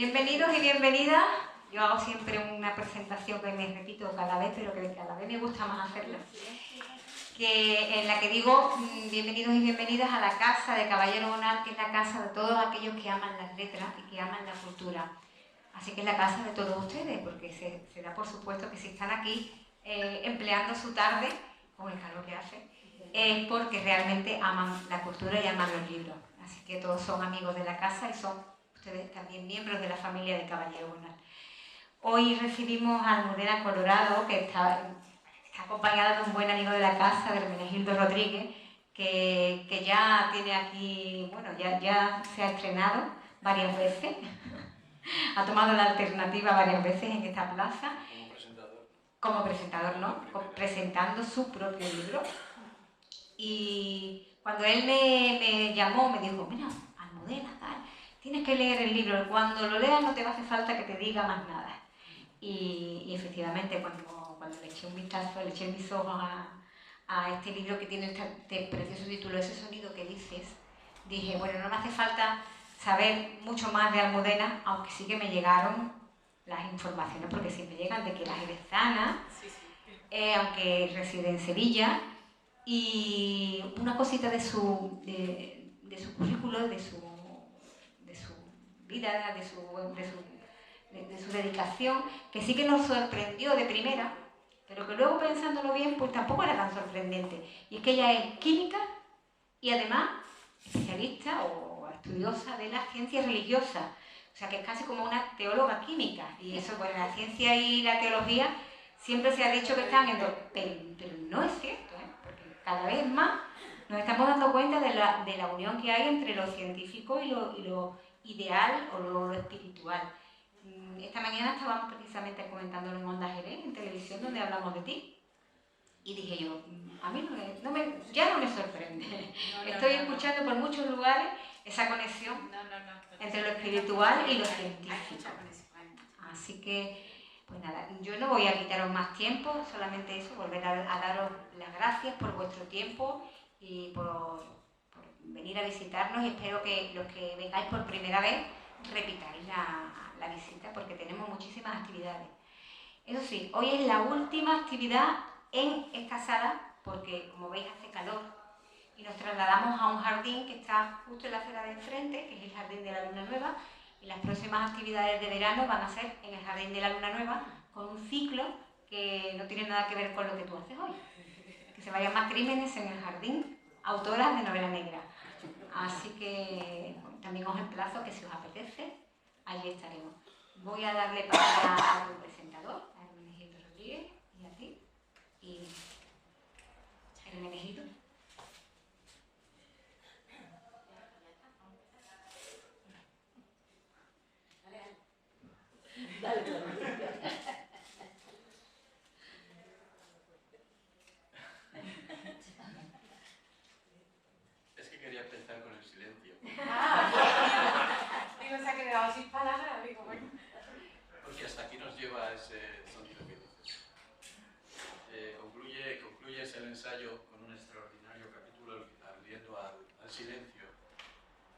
Bienvenidos y bienvenidas. Yo hago siempre una presentación que me repito cada vez, pero que cada vez me gusta más hacerla. En la que digo bienvenidos y bienvenidas a la casa de Caballero Bonal, que es la casa de todos aquellos que aman las letras y que aman la cultura. Así que es la casa de todos ustedes, porque se da por supuesto que si están aquí empleando su tarde, con el calor que hace, es porque realmente aman la cultura y aman los libros. Así que todos son amigos de la casa y son ustedes también miembros de la familia de Caballero Bonal. Hoy recibimos a Almudena Colorado, que está acompañada de un buen amigo de la casa, de Hermenegildo Rodríguez, que ya tiene aquí, bueno, ya se ha estrenado varias veces, ha tomado la alternativa varias veces en esta plaza. Como presentador. Como presentador, ¿no? Presentando su propio libro. Y cuando él me llamó, me dijo, mira, Almudena, tal, tienes que leer el libro, cuando lo leas no te va a hacer falta que te diga más nada. Y efectivamente, cuando le eché un vistazo, le eché mis ojos a este libro que tiene este precioso título, Ese sonido que dices, dije, bueno, no me hace falta saber mucho más de Almudena, aunque sí que me llegaron las informaciones, porque sí me llegan de que era jerezana, aunque reside en Sevilla, y una cosita de su currículo, de su vida, de su dedicación, que sí que nos sorprendió de primera, pero que luego pensándolo bien, pues tampoco era tan sorprendente. Y es que ella es química y además especialista o estudiosa de las ciencias religiosas. O sea que es casi como una teóloga química. Y eso, pues la ciencia y la teología siempre se ha dicho que están en dos, pero no es cierto, ¿eh? Porque cada vez más nos estamos dando cuenta de la unión que hay entre lo científico y lo ideal o lo espiritual. Esta mañana estábamos precisamente comentándolo en Onda Jerez, en televisión, donde hablamos de ti. Y dije yo, a mí ya no me sorprende. Estoy escuchando por muchos lugares esa conexión entre lo espiritual y lo científico. Así que, pues nada, yo no voy a quitaros más tiempo, solamente eso, volver a daros las gracias por vuestro tiempo y por venir a visitarnos, y espero que los que vengáis por primera vez repitáis la visita, porque tenemos muchísimas actividades. Eso sí, hoy es la última actividad en esta sala, porque como veis hace calor, y nos trasladamos a un jardín que está justo en la acera de enfrente, que es el Jardín de la Luna Nueva, y las próximas actividades de verano van a ser en el Jardín de la Luna Nueva, con un ciclo que no tiene nada que ver con lo que tú haces hoy, que se va a llamar Crímenes en el Jardín, autoras de novela negra. Así que bueno, también os emplazo que si os apetece, allí estaremos. Voy a darle palabra a tu presentador, a Hermenegildo Rodríguez, y a ti. Y Hermenegildo. Dale. Es que quería empezar con el silencio. Digo, se ha quedado sin palabras, digo, bueno. Porque hasta aquí nos lleva ese sonido que dices. Concluyes el ensayo con un extraordinario capítulo aludiendo al silencio.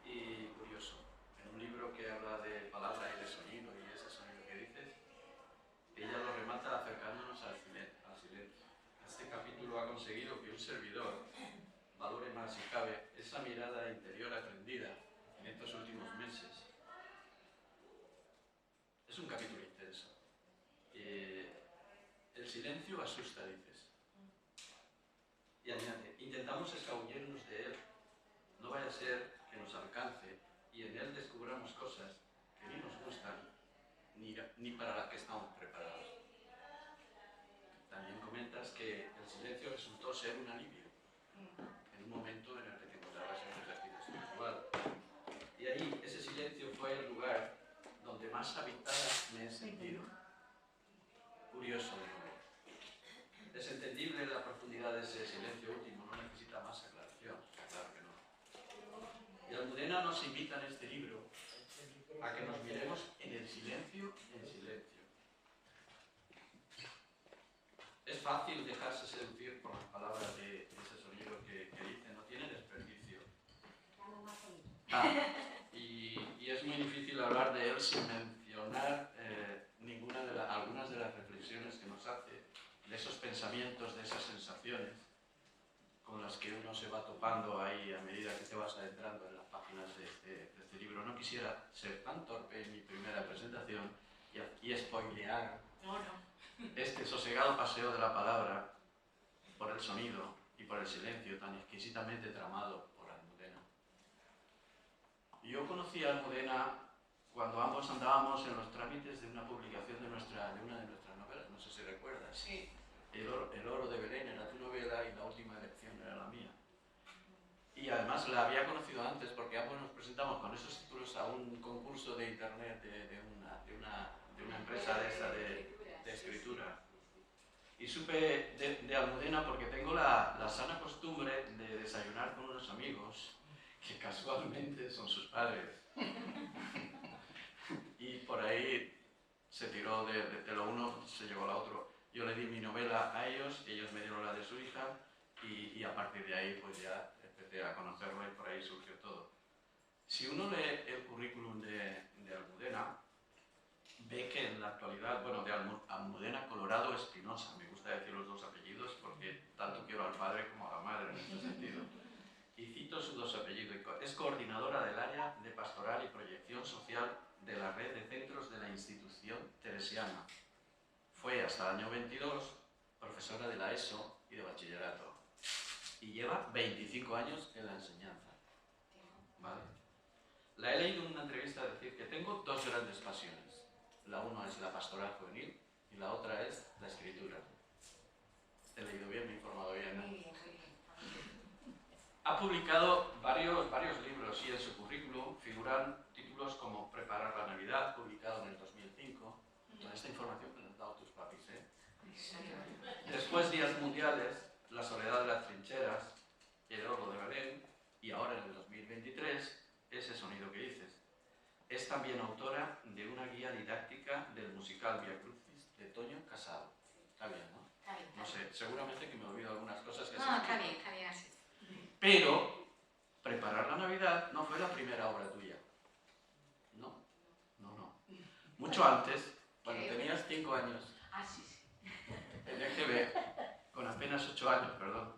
Y curioso, en un libro que habla de palabra y de sonido, y ese sonido que dices, ella lo remata acercándonos al silencio. Este capítulo ha conseguido que un servidor valore más, si cabe, esa mirada interior aprendida en estos últimos meses. Es un capítulo intenso. El silencio asusta, dices. Y añade, intentamos escabullirnos de él. No vaya a ser que nos alcance y en él descubramos cosas que ni nos gustan ni para las que estamos preparados. También comentas que el silencio resultó ser un alivio en un momento en el que te encontrabas en un ejercicio espiritual. Y ahí, ese silencio fue el lugar donde más habitada me he sentido. Curioso, ¿no? Es entendible la profundidad de ese silencio último, no necesita más aclaración, claro que no. Y Almudena nos invita en este libro a que nos miremos en el silencio, en silencio. Es fácil dejarse seducir por las palabras de ese sonido que dice, no tiene desperdicio. Y es muy difícil hablar de él sin pensamientos, de esas sensaciones con las que uno se va topando ahí a medida que te vas adentrando en las páginas de este libro. No quisiera ser tan torpe en mi primera presentación y spoilear este sosegado paseo de la palabra por el sonido y por el silencio tan exquisitamente tramado por Almudena. Yo conocí a Almudena cuando ambos andábamos en los trámites de una publicación de una de nuestras novelas, no sé si recuerdas. Sí. El oro de Belén era tu novela y La última elección era la mía. Y además la había conocido antes porque ambos nos presentamos con esos títulos a un concurso de internet de una empresa de escritura. Y supe de Almudena porque tengo la sana costumbre de desayunar con unos amigos que casualmente son sus padres. Y por ahí se tiró de lo uno, se llevó a lo otro. Yo le di mi novela a ellos me dieron la de su hija y a partir de ahí pues ya empecé a conocerlo y por ahí surgió todo. Si uno lee el currículum de Almudena, ve que en la actualidad, bueno, de Almudena Colorado Espinosa, me gusta decir los dos apellidos porque tanto quiero al padre como a la madre en este sentido. Y cito sus dos apellidos. Es coordinadora del área de pastoral y proyección social de la red de centros de la institución teresiana. Fue hasta el año 22 profesora de la ESO y de bachillerato. Y lleva 25 años en la enseñanza. ¿Vale? La he leído en una entrevista decir que tengo dos grandes pasiones. La una es la pastoral juvenil y la otra es la escritura. He leído bien, me he informado bien, ¿no? Muy bien, muy bien. Ha publicado varios libros y en su currículum figuran títulos como Preparar la Navidad, publicado en el 2005. Toda esta información me la han dado tus papis, ¿eh? Después Días Mundiales, La soledad de las trincheras, El oro de Belén y ahora en el 2023, Ese sonido que dices. Es también autora de una guía didáctica del musical Via Crucis de Toño Casado. Está bien, ¿no? Está bien. No sé, seguramente que me olvido algunas cosas que No, está bien así. Pero Preparar la Navidad no fue la primera obra tuya. No. Mucho antes, cuando tenías 5 años, Ah, sí, sí. en EGB, con apenas 8 años, perdón,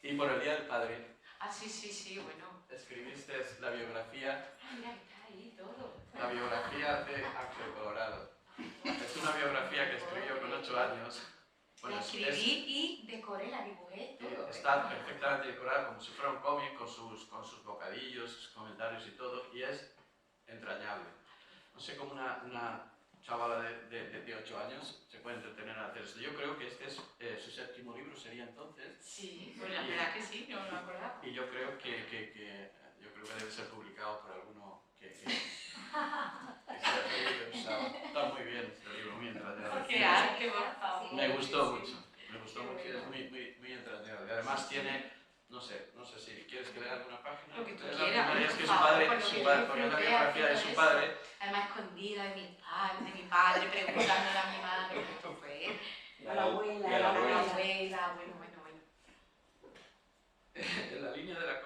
y por el Día del Padre, Ah, sí, bueno. escribiste la biografía Ah, mira, está ahí todo. de Ángel Colorado. Es una biografía que escribió con 8 años. La escribí y decoré, la dibujé, todo. Está perfectamente decorada como si fuera un cómic, con sus bocadillos, sus comentarios y todo, y es entrañable. No sé cómo una chavala de 8 años se puede entretener a hacer esto. Yo creo que este es su 7º libro, sería entonces. Sí, pues la verdad que sí, no me acordaba. Y yo creo que debe ser publicado por alguno que sea interesado. Está muy bien este libro, muy entrañable. Qué arte, por favor. Me gustó mucho, y es muy entrañable. Además tiene, no sé si quieres que lea alguna página. Lo que tú La quieras. primera es que por su favor, padre, con lo que porque yo es la disfruté biografía de haciendo su eso. padre. Además, escondida de mi padre, preguntándole a mi madre. Esto fue. A la abuela, Y a la A la abuela. abuela, bueno. En la línea de la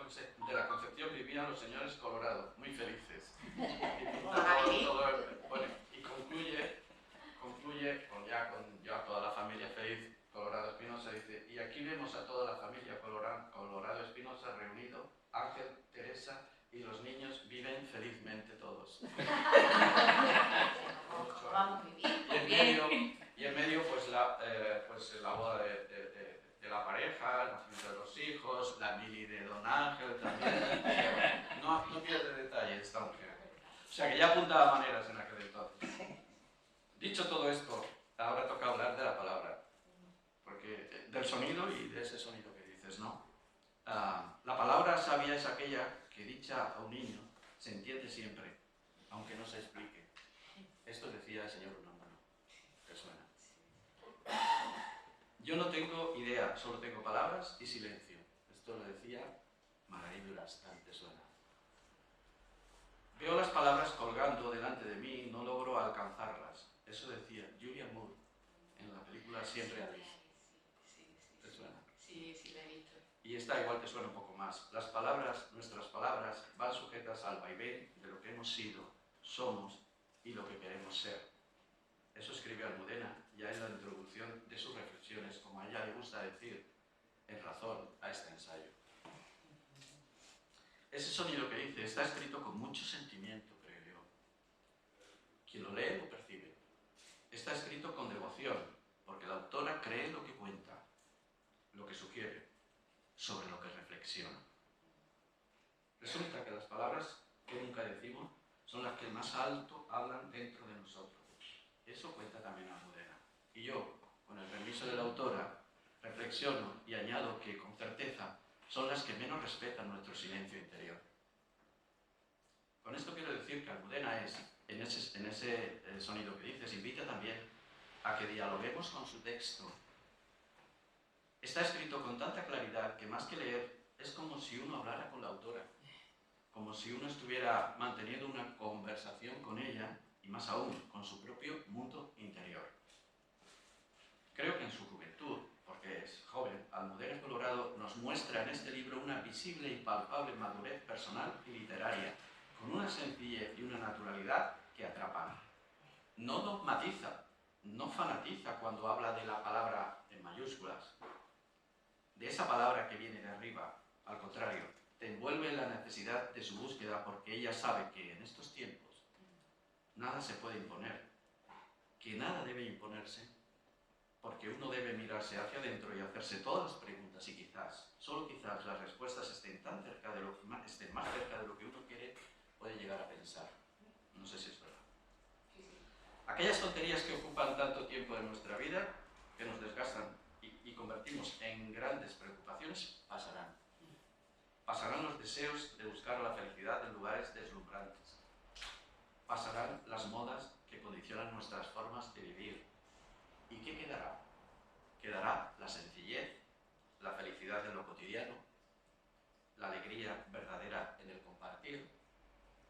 Concepción vivían los señores Colorado, muy felices. Y concluye con ya toda la familia feliz, Colorado Espinosa, dice, y aquí vemos a toda la familia Colorado Espinosa reunido, Ángel, Teresa y los niños viven felizmente todos. Vamos a vivir. Y en medio pues la boda de la pareja, el nacimiento de los hijos, la mili de Don Ángel también. No pierde detalle esta mujer. O sea que ya apuntaba maneras en aquel entonces. Dicho todo esto, ahora toca hablar de la palabra. Porque del sonido y de ese sonido que dices, ¿no? La palabra sabia es aquella que dicha a un niño se entiende siempre, aunque no se explique. Esto decía el señor Unamuno. ¿Te suena? Yo no tengo idea, solo tengo palabras y silencio. Esto lo decía Margarit Durán, ¿te suena? Veo las palabras colgando delante de mí y no logro alcanzarlas. Eso decía Julianne Moore en la película Siempre Alice. ¿Te suena? Sí, la he visto. Y esta igual te suena un poco más. Las palabras, nuestras palabras, van sujetas al vaivén de lo que hemos sido, somos y lo que queremos ser. Eso escribe Almudena ya en la introducción de su reflexión. reflexiones, como a ella le gusta decir, en razón a este ensayo. Ese sonido que dice está escrito con mucho sentimiento, creo yo. Quien lo lee lo percibe. Está escrito con devoción, porque la autora cree lo que cuenta, lo que sugiere, sobre lo que reflexiona. Resulta que las palabras que nunca decimos son las que más alto hablan dentro de nosotros. Eso cuenta también Almudena. Y yo, con el permiso de la autora, reflexiono y añado que, con certeza, son las que menos respetan nuestro silencio interior. Con esto quiero decir que Almudena en ese sonido que dices, invita también a que dialoguemos con su texto. Está escrito con tanta claridad que más que leer, es como si uno hablara con la autora, como si uno estuviera manteniendo una conversación con ella, y más aún, con su propio mundo interior. Creo que en su juventud, porque es joven, Almudena Colorado nos muestra en este libro una visible y palpable madurez personal y literaria, con una sencillez y una naturalidad que atrapan. No dogmatiza, no fanatiza cuando habla de la palabra en mayúsculas, de esa palabra que viene de arriba. Al contrario, te envuelve en la necesidad de su búsqueda, porque ella sabe que en estos tiempos nada se puede imponer, que nada debe imponerse, porque uno debe mirarse hacia adentro y hacerse todas las preguntas, y quizás, solo quizás, las respuestas estén más cerca de lo que uno quiere, puede llegar a pensar. No sé si es verdad. Aquellas tonterías que ocupan tanto tiempo de nuestra vida, que nos desgastan y convertimos en grandes preocupaciones, pasarán. Pasarán los deseos de buscar la felicidad en lugares deslumbrantes. Pasarán las modas que condicionan nuestras formas de vivir. ¿Y qué quedará? Quedará la sencillez, la felicidad en lo cotidiano, la alegría verdadera en el compartir,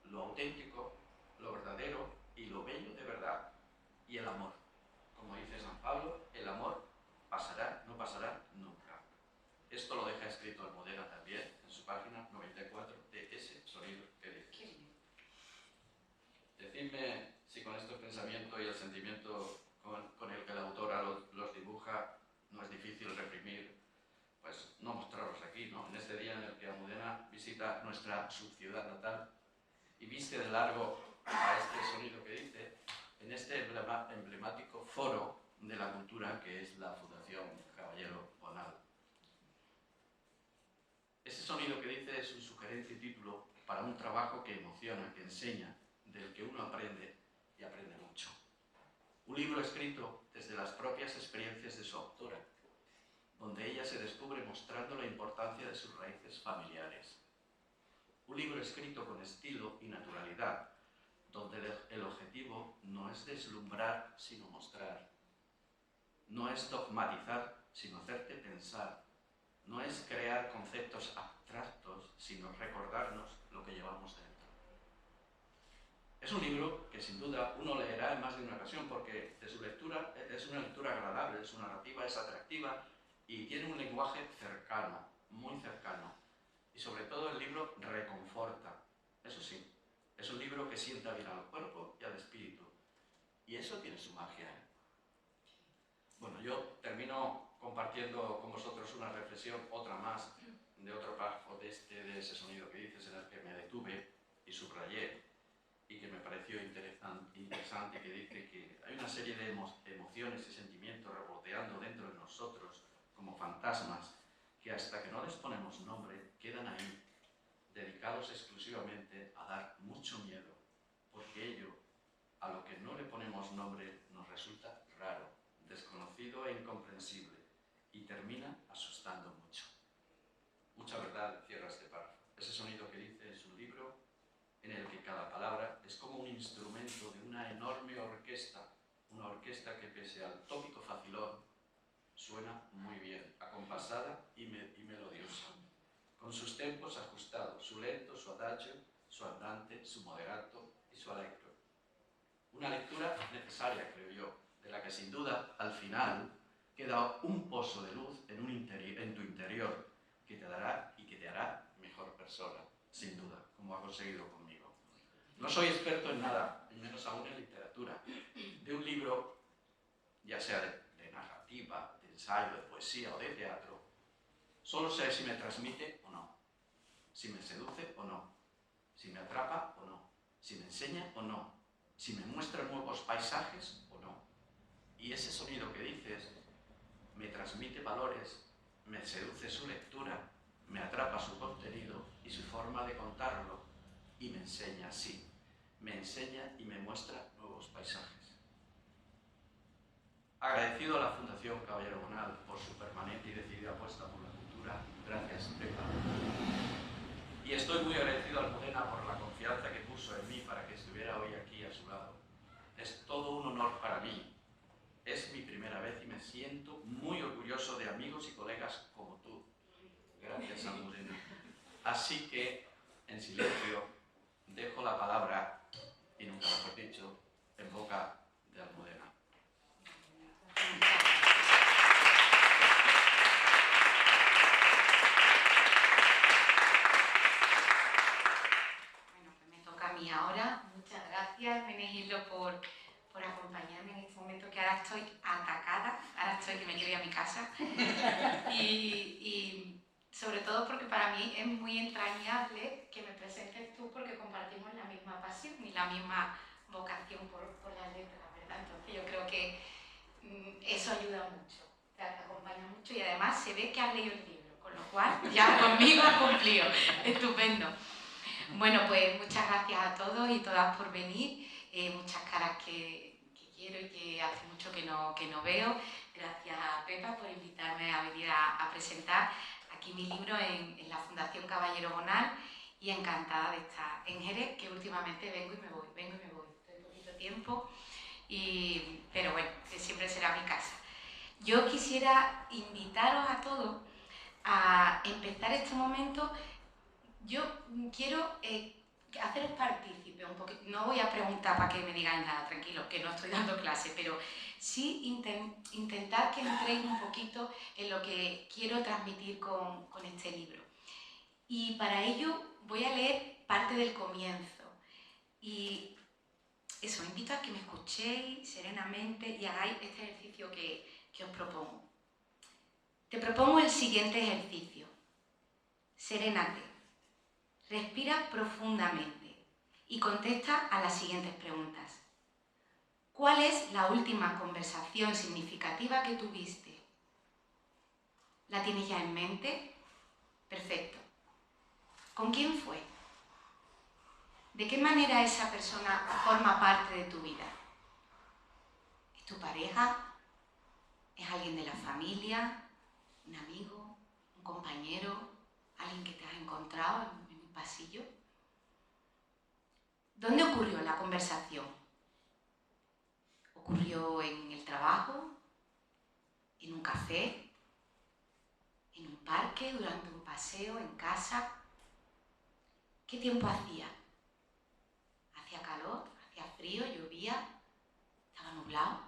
lo auténtico, lo verdadero y lo bello de verdad, y el amor. Como dice San Pablo, el amor pasará, no pasará nunca. Esto lo deja escrito Almudena también en su página 94 de ese sonido que dice. Decidme si con estos pensamientos y el sentimiento con el que la autora los dibuja no es difícil reprimir, pues no mostrarlos aquí, ¿no? En este día en el que Almudena visita nuestra subciudad natal y viste de largo a este sonido que dice, en este emblemático foro de la cultura que es la Fundación Caballero Bonal. Ese sonido que dice es un sugerente título para un trabajo que emociona, que enseña, del que uno aprende y aprende mucho. Un libro escrito desde las propias experiencias de su autora, donde ella se descubre mostrando la importancia de sus raíces familiares. Un libro escrito con estilo y naturalidad, donde el objetivo no es deslumbrar, sino mostrar. No es dogmatizar, sino hacerte pensar. No es crear conceptos abstractos, sino recordarnos lo que llevamos dentro. Es un libro que sin duda uno leerá en más de una ocasión, porque de su lectura es una lectura agradable, su narrativa es atractiva y tiene un lenguaje cercano, muy cercano. Y sobre todo el libro reconforta. Eso sí, es un libro que sienta bien al cuerpo y al espíritu. Y eso tiene su magia. Bueno, yo termino compartiendo con vosotros una reflexión, otra más, de otro párrafo de ese sonido que dices, en el que me detuve y subrayé, y que me pareció interesante, que dice que hay una serie de emociones y sentimientos revoloteando dentro de nosotros como fantasmas, que hasta que no les ponemos nombre, quedan ahí, dedicados exclusivamente a dar mucho miedo, porque ello, a lo que no le ponemos nombre, nos resulta raro, desconocido e incomprensible, y termina asustando mucho. Mucha verdad cierra este párrafo. Ese sonido que dice es un libro en el que cada palabra es como un instrumento de una enorme orquesta, una orquesta que pese al tópico facilón, suena muy bien, acompasada y melodiosa, con sus tempos ajustados, su lento, su adagio, su andante, su moderato y su allegro. Una lectura necesaria, creo yo, de la que sin duda, al final, queda un pozo de luz en tu interior que te dará y que te hará mejor persona, sin duda, como ha conseguido conmigo. No soy experto en nada, y menos aún en literatura. De un libro, ya sea de narrativa, de ensayo, ensayo, de poesía o de teatro, solo sé si me transmite o no, si me seduce o no, si me atrapa o no, si me enseña o no, si me muestra nuevos paisajes o no. Y ese sonido que dices me transmite valores, me seduce su lectura, me atrapa su contenido y su forma de contarlo, y me enseña, sí, me enseña y me muestra nuevos paisajes. Agradecido a la Fundación Caballero Bonal por su permanente y decidida apuesta por la cultura, gracias, Pepa. Y estoy muy agradecido a Almudena por la confianza que puso en mí para que estuviera hoy aquí a su lado. Es todo un honor para mí. Es mi primera vez y me siento muy orgulloso de amigos y colegas como tú. Gracias, Almudena. Así que, en silencio, dejo la palabra, y nunca mejor dicho, en boca de Almudena. Bueno, pues me toca a mí ahora. Muchas gracias, Menegildo, por acompañarme en este momento que ahora estoy atacada, ahora estoy que me quiero ir a mi casa. Y sobre todo porque para mí es muy entrañable que me presentes tú porque compartimos la misma pasión y la misma vocación por las letras, ¿verdad? Entonces yo creo que eso ayuda mucho, te acompaña mucho y además se ve que has leído el libro, con lo cual ya conmigo has cumplido. Estupendo. Bueno, pues muchas gracias a todos y todas por venir, muchas caras que quiero y que hace mucho que no veo. Gracias a Pepa por invitarme a venir a presentar aquí mi libro en la Fundación Caballero Bonal y encantada de estar en Jerez, que últimamente vengo y me voy, estoy poquito tiempo, pero bueno, que siempre será mi casa. Yo quisiera invitaros a todos a empezar este momento. Yo quiero haceros partícipe un poquito. No voy a preguntar para que me digáis nada, tranquilo, que no estoy dando clase, pero sí intentar que entréis un poquito en lo que quiero transmitir con este libro. Y para ello voy a leer parte del comienzo. Y eso, invito a que me escuchéis serenamente y hagáis este ejercicio que os propongo. Te propongo el siguiente ejercicio. Serénate. Respira profundamente y contesta a las siguientes preguntas. ¿Cuál es la última conversación significativa que tuviste? ¿La tienes ya en mente? Perfecto. ¿Con quién fue? ¿De qué manera esa persona forma parte de tu vida? ¿Es tu pareja? ¿Es alguien de la familia? ¿Un amigo? ¿Un compañero? ¿Alguien que te has encontrado en un pasillo? ¿Dónde ocurrió la conversación? ¿Ocurrió en el trabajo? ¿En un café? ¿En un parque? ¿Durante un paseo? ¿En casa? ¿Qué tiempo hacía? ¿Hacía calor? ¿Hacía frío? ¿Llovía? ¿Estaba nublado?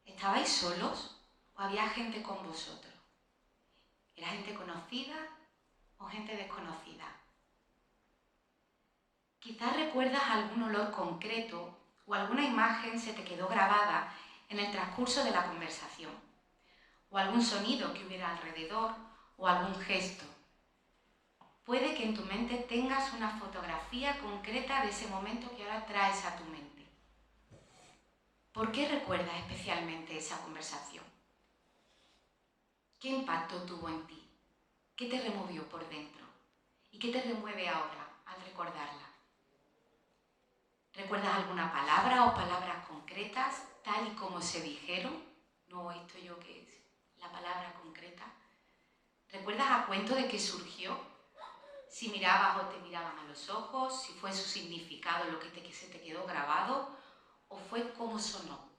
¿Estabais solos o había gente con vosotros? ¿Era gente conocida o gente desconocida? Quizás recuerdas algún olor concreto o alguna imagen se te quedó grabada en el transcurso de la conversación, o algún sonido que hubiera alrededor o algún gesto. Puede que en tu mente tengas una fotografía concreta de ese momento que ahora traes a tu mente. ¿Por qué recuerdas especialmente esa conversación? ¿Qué impacto tuvo en ti? ¿Qué te removió por dentro? ¿Y qué te remueve ahora al recordarla? ¿Recuerdas alguna palabra o palabras concretas tal y como se dijeron? No esto yo que es la palabra concreta. ¿Recuerdas a cuento de qué surgió? Si mirabas o te miraban a los ojos, si fue su significado lo que se te quedó grabado o fue cómo sonó.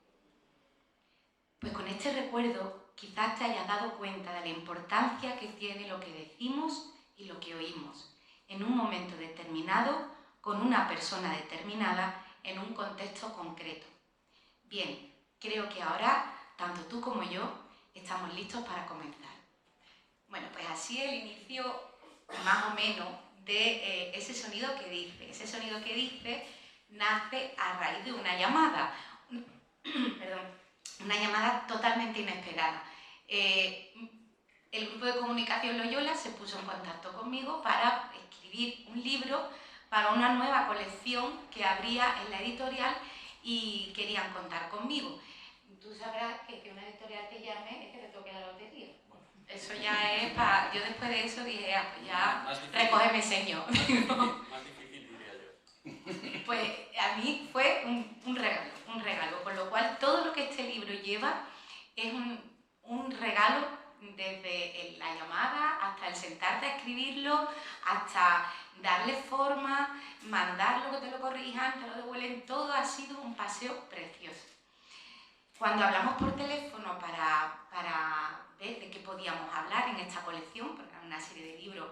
Pues con este recuerdo quizás te hayas dado cuenta de la importancia que tiene lo que decimos y lo que oímos en un momento determinado con una persona determinada en un contexto concreto. Bien, creo que ahora tanto tú como yo estamos listos para comenzar. Bueno, pues así el inicio más o menos de ese sonido que dice. Ese sonido que dice nace a raíz de una llamada. Perdón. una llamada totalmente inesperada. El grupo de comunicación Loyola se puso en contacto conmigo para escribir un libro para una nueva colección que habría en la editorial y querían contar conmigo. Tú sabrás que una editorial te llame es que te toque la lotería. Eso ya es para... Yo después de eso dije, pues ya recógeme señor. Más difícil diría yo. Pues a mí fue un regalo, con lo cual todo lo que este libro lleva es un regalo desde la llamada hasta el sentarte a escribirlo, hasta darle forma, mandarlo que te lo corrijan, te lo devuelven, todo ha sido un paseo precioso. Cuando hablamos por teléfono para ver de qué podíamos hablar en esta colección, porque era una serie de libros,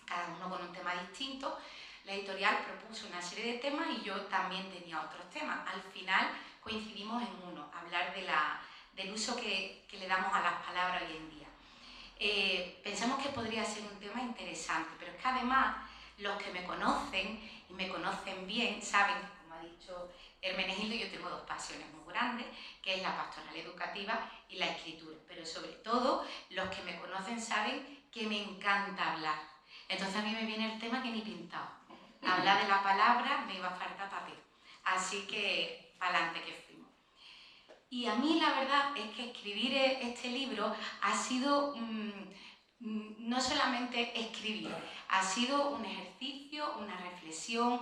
cada uno con un tema distinto, la editorial propuso una serie de temas y yo también tenía otros temas. Al final coincidimos en uno, hablar del uso que le damos a las palabras hoy en día. Pensamos que podría ser un tema interesante, pero es que además los que me conocen y me conocen bien saben que, como ha dicho Hermenegildo, yo tengo dos pasiones muy grandes, que es la pastoral educativa y la escritura, pero sobre todo los que me conocen saben que me encanta hablar. Entonces a mí me viene el tema que ni pintado. Hablar de la palabra me iba a faltar papel. Así que para adelante que fuimos. Y a mí la verdad es que escribir este libro ha sido no solamente escribir, ha sido un ejercicio, una reflexión,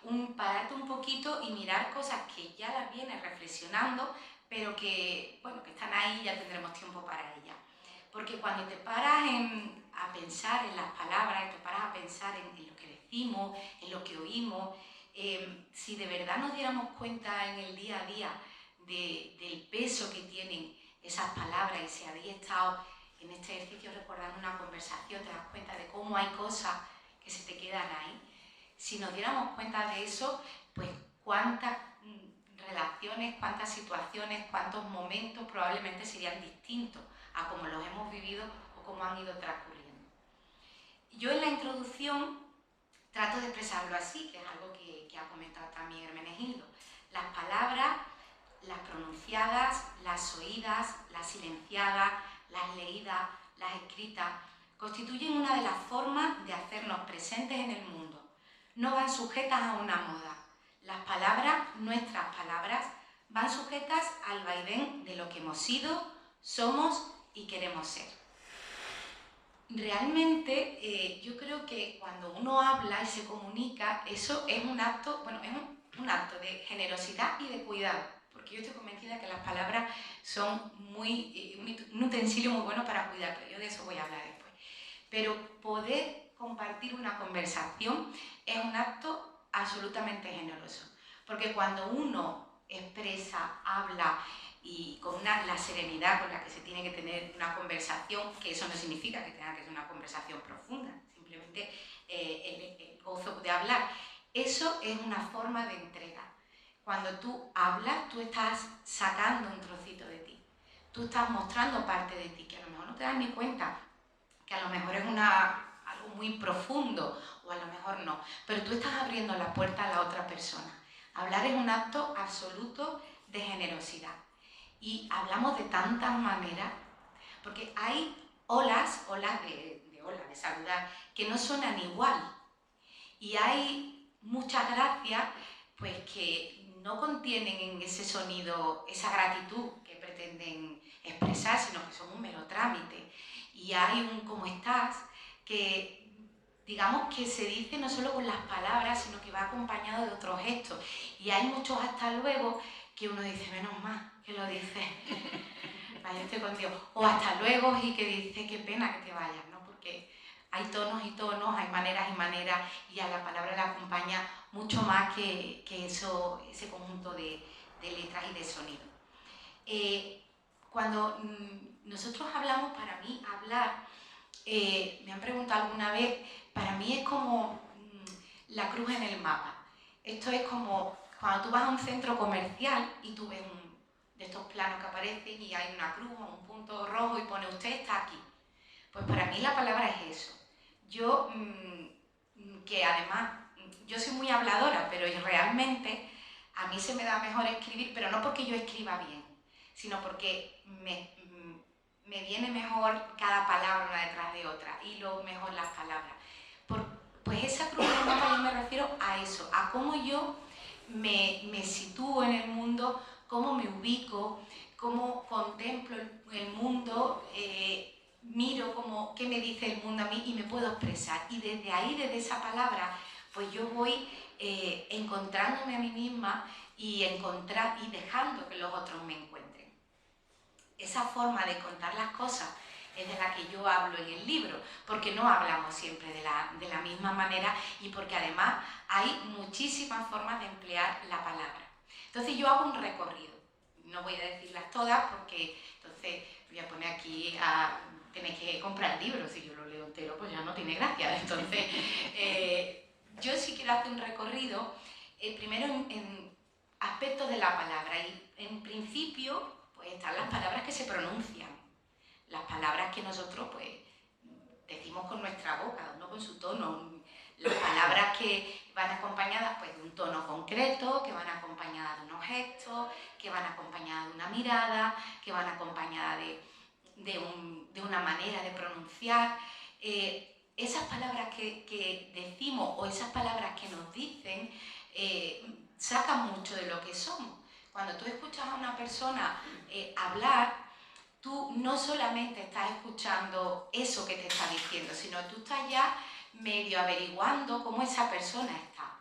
un pararte un poquito y mirar cosas que ya las vienes reflexionando, pero que, bueno, que están ahí y ya tendremos tiempo para ellas. Porque cuando te paras a pensar en las palabras, te paras a pensar en lo que decimos, en lo que oímos, si de verdad nos diéramos cuenta en el día a día del peso que tienen esas palabras, y si habéis estado en este ejercicio recordando una conversación, te das cuenta de cómo hay cosas que se te quedan ahí. Si nos diéramos cuenta de eso, pues cuántas relaciones, cuántas situaciones, cuántos momentos probablemente serían distintos a cómo los hemos vivido o cómo han ido transcurriendo. Yo en la introducción trato de expresarlo así, que es algo que ha comentado también Hermenegildo. Las palabras, las pronunciadas, las oídas, las silenciadas, las leídas, las escritas, constituyen una de las formas de hacernos presentes en el mundo. No van sujetas a una moda. Las palabras, nuestras palabras, van sujetas al vaivén de lo que hemos sido, somos y queremos ser. Realmente yo creo que cuando uno habla y se comunica, eso es un acto, bueno, es un acto de generosidad y de cuidado, porque yo estoy convencida que las palabras son un utensilio muy bueno para cuidar, pero yo de eso voy a hablar después. Pero poder compartir una conversación es un acto absolutamente generoso, porque cuando uno expresa, habla y con la serenidad con la que se tiene que tener una conversación, que eso no significa que tenga que ser una conversación profunda, simplemente el gozo de hablar, eso es una forma de entrega. Cuando tú hablas, tú estás sacando un trocito de ti, tú estás mostrando parte de ti, que a lo mejor no te das ni cuenta, que a lo mejor es algo muy profundo, o a lo mejor no, pero tú estás abriendo la puerta a la otra persona. Hablar es un acto absoluto de generosidad. Y hablamos de tantas maneras, porque hay olas de saludar, que no suenan igual. Y hay muchas gracias pues, que no contienen en ese sonido esa gratitud que pretenden expresar, sino que son un mero trámite. Y hay un ¿cómo estás? Que digamos que se dice no solo con las palabras, sino que va acompañado de otros gestos. Y hay muchos hasta luego que uno dice, menos mal que lo dice, vaya estoy contigo. O hasta luego y que dice, qué pena que te vayas, ¿no? Porque hay tonos y tonos, hay maneras y maneras, y a la palabra le acompaña mucho más que ese conjunto de letras y de sonido. Cuando nosotros hablamos, para mí, hablar, me han preguntado alguna vez, para mí es como la cruz en el mapa. Esto es como cuando tú vas a un centro comercial y tú ves de estos planos que aparecen y hay una cruz o un punto rojo y pone usted está aquí. Pues para mí la palabra es eso. Yo, que además, yo soy muy habladora, pero realmente a mí se me da mejor escribir, pero no porque yo escriba bien, sino porque me viene mejor cada palabra una detrás de otra, y lo mejor las palabras. Pues esa cruz del mapa yo me refiero a eso, a cómo yo me sitúo en el mundo, cómo me ubico, cómo contemplo el mundo, miro qué me dice el mundo a mí y me puedo expresar. Y desde ahí, desde esa palabra, pues yo voy encontrándome a mí misma y dejando que los otros me encuentren. Esa forma de contar las cosas es de la que yo hablo en el libro, porque no hablamos siempre de la misma manera y porque además hay muchísimas formas de emplear la palabra. Entonces yo hago un recorrido, no voy a decirlas todas porque entonces voy a poner aquí a tener que comprar el libro, si yo lo leo entero pues ya no tiene gracia. Entonces yo sí quiero hacer un recorrido, primero en aspectos de la palabra, y en principio pues están las palabras que se pronuncian, las palabras que nosotros pues decimos con nuestra boca, no con su tono, las palabras que van acompañadas pues de un tono concreto, que van acompañadas de unos gestos, que van acompañadas de una mirada, que van acompañadas de una manera de pronunciar. Esas palabras que decimos o esas palabras que nos dicen sacan mucho de lo que somos. Cuando tú escuchas a una persona hablar, tú no solamente estás escuchando eso que te está diciendo, sino tú estás ya medio averiguando cómo esa persona está.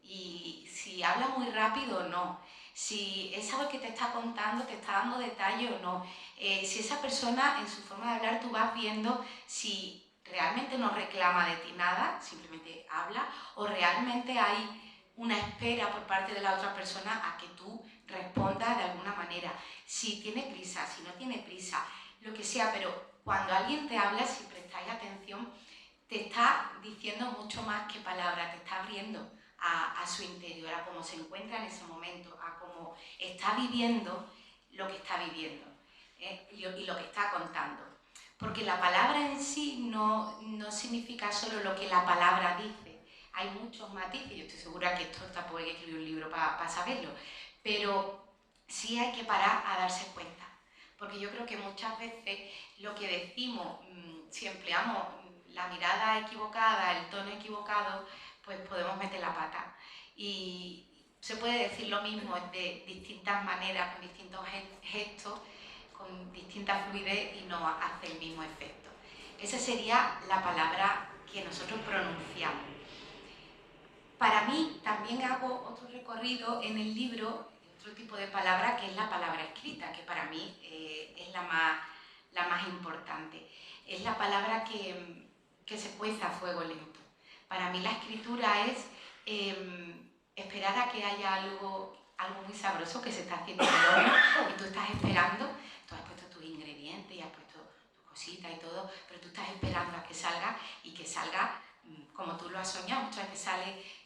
Y si habla muy rápido o no, si esa que te está contando te está dando detalle o no, si esa persona en su forma de hablar tú vas viendo si realmente no reclama de ti nada, simplemente habla, o realmente hay una espera por parte de la otra persona a que tú respondas de alguna manera, si tiene prisa, si no tiene prisa, lo que sea, pero cuando alguien te habla, si prestáis atención, te está diciendo mucho más que palabras, te está abriendo a su interior, a cómo se encuentra en ese momento, a cómo está viviendo lo que está viviendo y lo que está contando. Porque la palabra en sí no significa solo lo que la palabra dice. Hay muchos matices, yo estoy segura que esto tampoco hay que escribir un libro para saberlo, pero sí hay que parar a darse cuenta. Porque yo creo que muchas veces lo que decimos, si empleamos la mirada equivocada, el tono equivocado, pues podemos meter la pata. Y se puede decir lo mismo de distintas maneras, con distintos gestos, con distinta fluidez y no hace el mismo efecto. Esa sería la palabra que nosotros pronunciamos. Para mí también hago otro recorrido en el libro, otro tipo de palabra, que es la palabra escrita, que para mí es la más importante. Es la palabra que se cuece a fuego lento. Para mí la escritura es esperar a que haya algo muy sabroso que se está haciendo en el horno y tú estás esperando, tú has puesto tus ingredientes y has puesto tus cositas y todo, pero tú estás esperando a que salga y que salga como tú lo has soñado. Muchas veces sale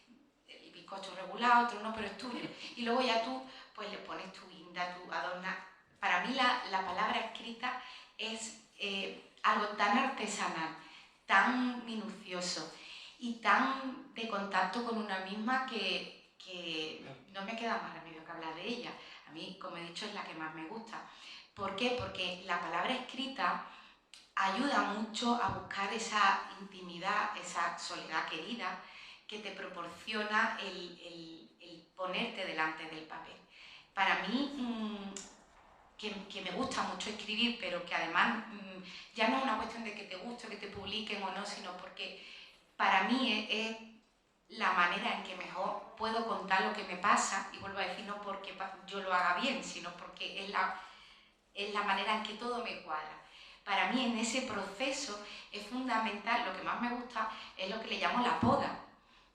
el bizcocho regular, otro no, pero es tuyo. Y luego ya tú pues le pones tu guinda, tu adorna. Para mí la palabra escrita es algo tan artesanal, tan minucioso y tan de contacto con una misma que no me queda más remedio que hablar de ella. A mí, como he dicho, es la que más me gusta. ¿Por qué? Porque la palabra escrita ayuda mucho a buscar esa intimidad, esa soledad querida que te proporciona el ponerte delante del papel. Para mí, que me gusta mucho escribir, pero que además ya no es una cuestión de que te guste, que te publiquen o no, sino porque para mí es la manera en que mejor puedo contar lo que me pasa, y vuelvo a decir, no porque yo lo haga bien, sino porque es la manera en que todo me cuadra. Para mí en ese proceso es fundamental, lo que más me gusta es lo que le llamo la poda.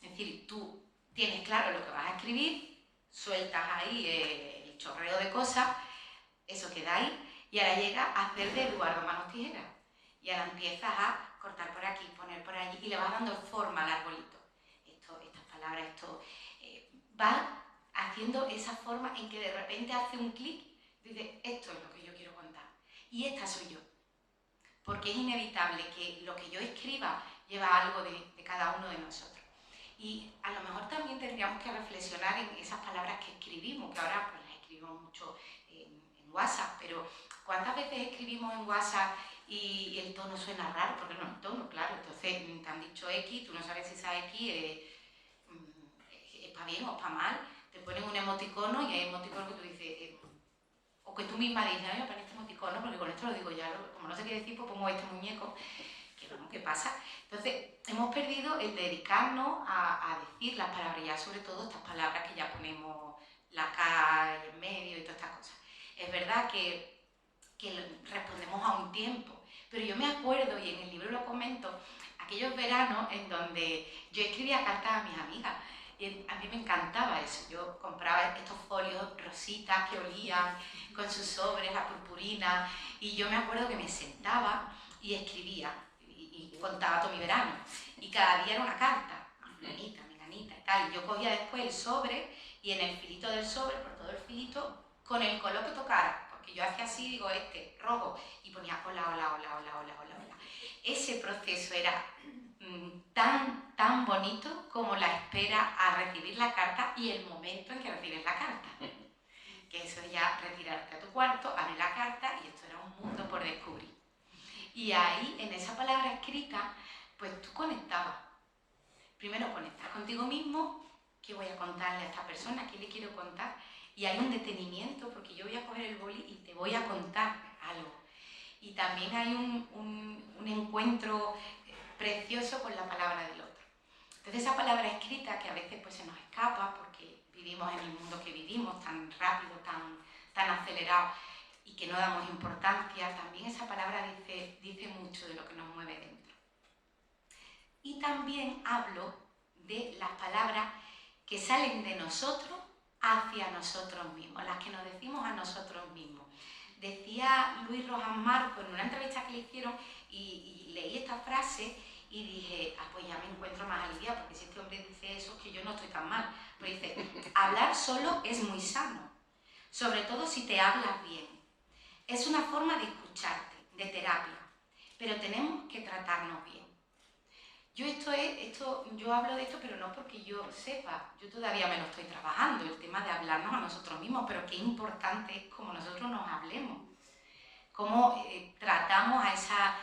Es decir, tú tienes claro lo que vas a escribir, sueltas ahí el chorreo de cosas, eso queda ahí, y ahora llega a hacer de Eduardo Manos Tijeras. Y ahora empiezas a cortar por aquí, poner por allí, y le vas dando forma al arbolito. Estas palabras, va haciendo esa forma en que de repente hace un clic, dice, esto es lo que yo quiero contar. Y esta soy yo. Porque es inevitable que lo que yo escriba lleva algo de cada uno de nosotros. Y a lo mejor también tendríamos que reflexionar en esas palabras que escribimos, que ahora pues las escribimos mucho en WhatsApp, pero ¿cuántas veces escribimos en WhatsApp y el tono suena raro? Porque no es el tono, claro. Entonces te han dicho X, tú no sabes si esa X es para bien o para mal. Te ponen un emoticono y hay emoticono que tú dices, o que tú misma dices, ay, me parece este emoticono porque con esto lo digo ya, como no sé qué decir, pues pongo este muñeco. Que bueno, ¿qué pasa? Entonces, hemos perdido el dedicarnos a decir las palabras, ya sobre todo estas palabras que ya ponemos la K en medio y todas estas cosas. Es verdad que respondemos a un tiempo, pero yo me acuerdo, y en el libro lo comento, aquellos veranos en donde yo escribía cartas a mis amigas, y a mí me encantaba eso. Yo compraba estos folios rositas que olían, con sus sobres, la purpurina, y yo me acuerdo que me sentaba y escribía, y contaba todo mi verano, y cada día era una carta, menganita, menganita y tal, y yo cogía después el sobre, y en el filito del sobre, por todo el filito, con el color que tocara, porque yo hacía así, digo, rojo, y ponía hola, hola, hola, hola, hola, hola, hola. Ese proceso era tan bonito como la espera a recibir la carta y el momento en que recibes la carta. Que eso es ya retirarte a tu cuarto, abrir la carta, y esto era un mundo por descubrir. Y ahí, en esa palabra escrita, pues tú conectabas. Primero conectas contigo mismo, ¿qué voy a contarle a esta persona? ¿Qué le quiero contar? Y hay un detenimiento, porque yo voy a coger el boli y te voy a contar algo. Y también hay un encuentro precioso con la palabra del otro. Entonces esa palabra escrita, que a veces pues se nos escapa porque vivimos en el mundo que vivimos, tan rápido, tan acelerado, y que no damos importancia, también esa palabra dice mucho de lo que nos mueve dentro. Y también hablo de las palabras que salen de nosotros hacia nosotros mismos, las que nos decimos a nosotros mismos. Decía Luis Rojas Marco en una entrevista que le hicieron, y leí esta frase y dije, pues ya me encuentro más aliviada, porque si este hombre dice eso, es que yo no estoy tan mal. Pero dice, hablar solo es muy sano, sobre todo si te hablas bien. Es una forma de escucharte, de terapia, pero tenemos que tratarnos bien. Yo hablo de esto, pero no porque yo sepa, yo todavía me lo estoy trabajando, el tema de hablarnos a nosotros mismos, pero qué importante es cómo nosotros nos hablemos, cómo tratamos a esa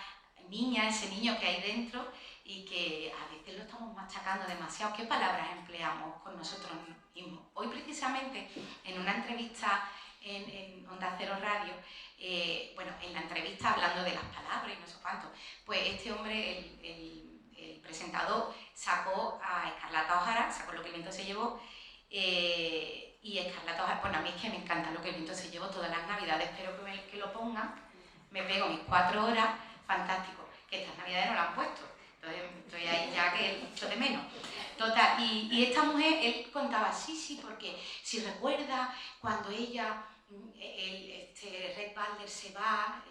niña, ese niño que hay dentro y que a veces lo estamos machacando demasiado. ¿Qué palabras empleamos con nosotros mismos? Hoy precisamente en una entrevista en Onda Cero Radio, en la entrevista hablando de las palabras y no sé cuánto, pues este hombre, el presentador, sacó a Escarlata O'Hara, sacó Lo que el viento se llevó, y Escarlata O'Hara, bueno, a mí es que me encanta Lo que el viento se llevó todas las navidades, espero que lo pongan, me pego mis 4 horas, fantástico, que estas navidades no la han puesto, entonces estoy ahí ya que echo de menos. Total, y esta mujer, él contaba, sí, porque si recuerda cuando ella, Red Balder se va,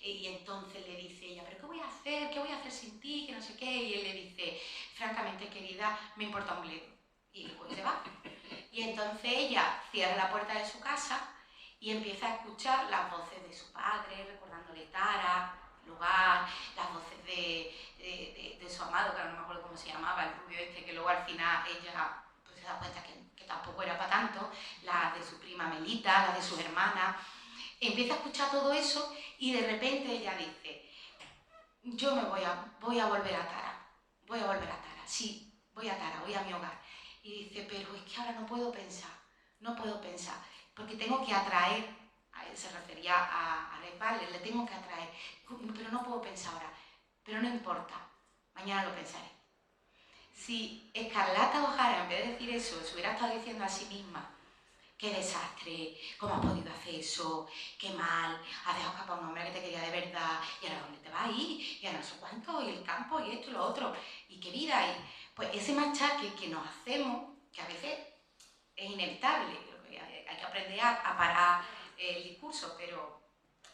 y entonces le dice ella, ¿pero qué voy a hacer? ¿Qué voy a hacer sin ti? Que no sé qué, y él le dice, francamente querida, me importa un bledo, y después se va. Y entonces ella cierra la puerta de su casa y empieza a escuchar las voces de su padre, recordándole Tara, lugar, las voces de su amado, que ahora no me acuerdo cómo se llamaba, el rubio este, que luego al final ella pues, se da cuenta que tampoco era para tanto, las de su prima Melita, las de sus hermanas. Empieza a escuchar todo eso y de repente ella dice, yo me voy a volver a Tara, sí, voy a Tara, voy a mi hogar. Y dice, pero es que ahora no puedo pensar, porque tengo que atraer, a él se refería a Red Balder, le tengo que atraer, pero no puedo pensar ahora, pero no importa, mañana lo pensaré. Si Escarlata O'Hara, en vez de decir eso, se hubiera estado diciendo a sí misma, qué desastre, cómo has podido hacer eso, qué mal, has dejado escapar a un hombre que te quería de verdad, y ahora dónde te vas a ir, y ahora no sé cuánto, y el campo, y esto y lo otro, y qué vida, y pues ese machaque que nos hacemos, que a veces es inevitable, hay que aprender a parar el discurso,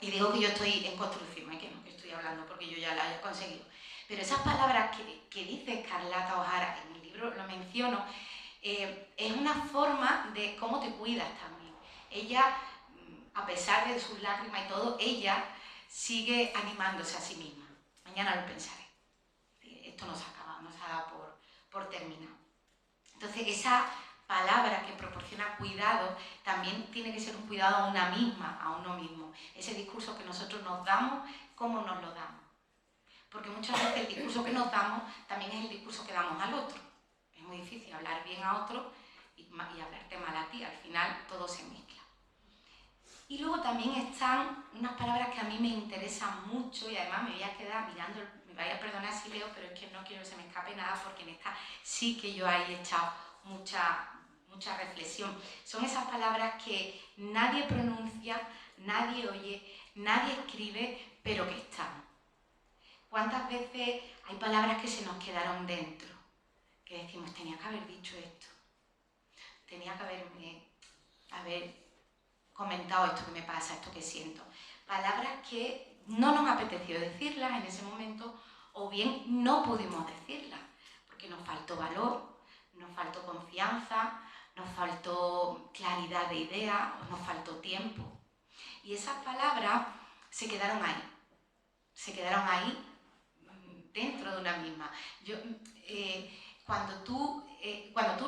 y digo que yo estoy en construcción, que no que estoy hablando porque yo ya la haya conseguido, pero esas palabras que dice Escarlata O'Hara, en el libro lo menciono, es una forma de cómo te cuidas también. Ella, a pesar de sus lágrimas y todo, ella sigue animándose a sí misma. Mañana lo pensaré. Esto no se acaba, no se ha dado por terminado. Entonces, esa palabra que proporciona cuidado, también tiene que ser un cuidado a una misma, a uno mismo. Ese discurso que nosotros nos damos, ¿cómo nos lo damos? Porque muchas veces el discurso que nos damos también es el discurso que damos al otro. Es muy difícil hablar bien a otro y hablarte mal a ti, al final todo se mezcla. Y luego también están unas palabras que a mí me interesan mucho y además me voy a quedar mirando, me vaya a perdonar si leo, pero es que no quiero que se me escape nada porque en esta sí que yo ahí he echado mucha reflexión. Son esas palabras que nadie pronuncia, nadie oye, nadie escribe, pero que están. ¿Cuántas veces hay palabras que se nos quedaron dentro? Que decimos, tenía que haber dicho esto, tenía que haber comentado esto que me pasa, esto que siento. Palabras que no nos apeteció decirlas en ese momento o bien no pudimos decirlas porque nos faltó valor, nos faltó confianza, nos faltó claridad de idea o nos faltó tiempo. Y esas palabras se quedaron ahí dentro de una misma. Cuando tú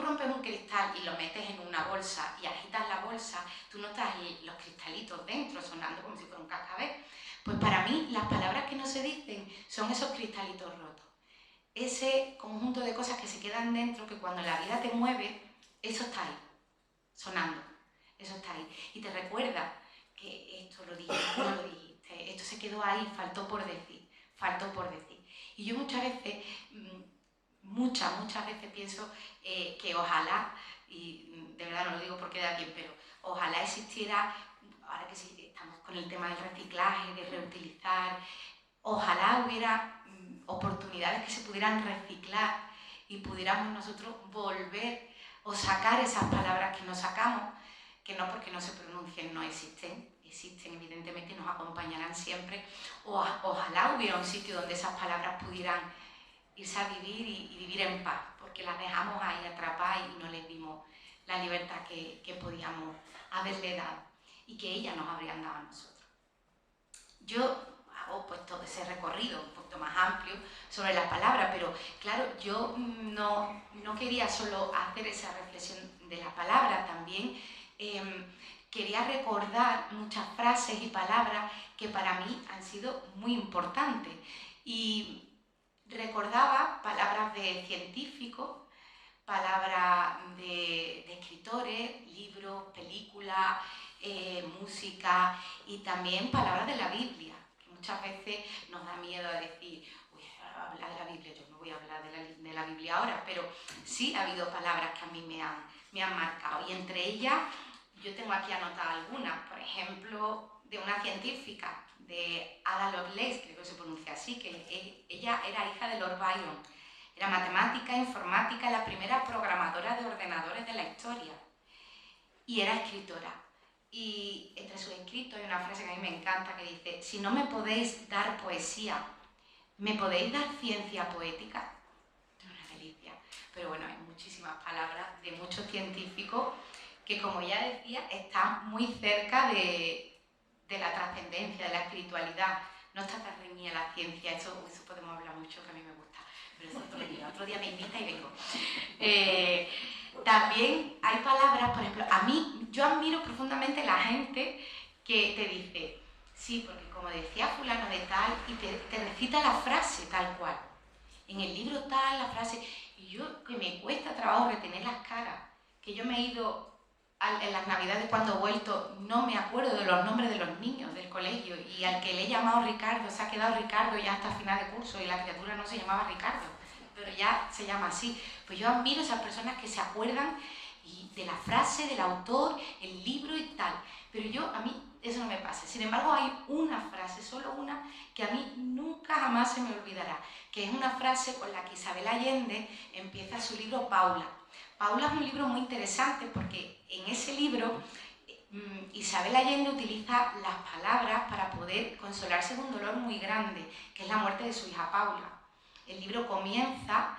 rompes un cristal y lo metes en una bolsa y agitas la bolsa, tú notas los cristalitos dentro sonando como si fuera un cascabel. Pues para mí las palabras que no se dicen son esos cristalitos rotos. Ese conjunto de cosas que se quedan dentro, que cuando la vida te mueve, eso está ahí, sonando, eso está ahí. Y te recuerda que esto lo dijiste, no lo dijiste, esto se quedó ahí, faltó por decir. Y yo muchas veces pienso que ojalá, y de verdad no lo digo porque da bien, pero ojalá existiera, ahora que sí estamos con el tema del reciclaje, de reutilizar, ojalá hubiera oportunidades que se pudieran reciclar y pudiéramos nosotros volver o sacar esas palabras que nos sacamos, que no porque no se pronuncien no existen evidentemente y nos acompañarán siempre. Ojalá hubiera un sitio donde esas palabras pudieran irse a vivir y vivir en paz, porque las dejamos ahí atrapadas y no les dimos la libertad que podíamos haberle dado y que ellas nos habrían dado a nosotros. Yo hago pues todo ese recorrido un poquito más amplio sobre las palabras, pero claro, yo no quería solo hacer esa reflexión de la palabra, también quería recordar muchas frases y palabras que para mí han sido muy importantes. Y recordaba palabras de científicos, palabras de escritores, libros, películas, música y también palabras de la Biblia, que muchas veces nos da miedo a decir, uy, hablar de la Biblia, yo no voy a hablar de la Biblia ahora, pero sí ha habido palabras que a mí me han marcado y entre ellas yo tengo aquí anotadas algunas, por ejemplo, de una científica, de Ada Lovelace, creo que se pronuncia así, que ella era hija de Lord Byron, era matemática, informática, la primera programadora de ordenadores de la historia y era escritora. Y entre sus escritos hay una frase que a mí me encanta que dice, si no me podéis dar poesía, ¿me podéis dar ciencia poética? Es una delicia. Pero bueno, hay muchísimas palabras de muchos científicos que, como ya decía, están muy cerca de la trascendencia, de la espiritualidad. No está tan reñida la ciencia, eso podemos hablar mucho, que a mí me gusta, pero eso otro día me invita y vengo. También hay palabras, por ejemplo, yo admiro profundamente la gente que te dice, sí, porque como decía fulano de tal, y te recita la frase tal cual. En el libro tal, la frase, y yo que me cuesta trabajo retener las caras, que yo me he ido en las navidades cuando he vuelto, no me acuerdo de los nombres de los niños del colegio, y al que le he llamado Ricardo, se ha quedado Ricardo ya hasta final de curso, y la criatura no se llamaba Ricardo, pero ya se llama así. Pues yo admiro a esas personas que se acuerdan de la frase, del autor, el libro y tal, pero a mí eso no me pasa. Sin embargo, hay una frase, solo una, que a mí nunca jamás se me olvidará, que es una frase con la que Isabel Allende empieza su libro Paula. Paula es un libro muy interesante porque en ese libro Isabel Allende utiliza las palabras para poder consolarse de un dolor muy grande, que es la muerte de su hija Paula. El libro comienza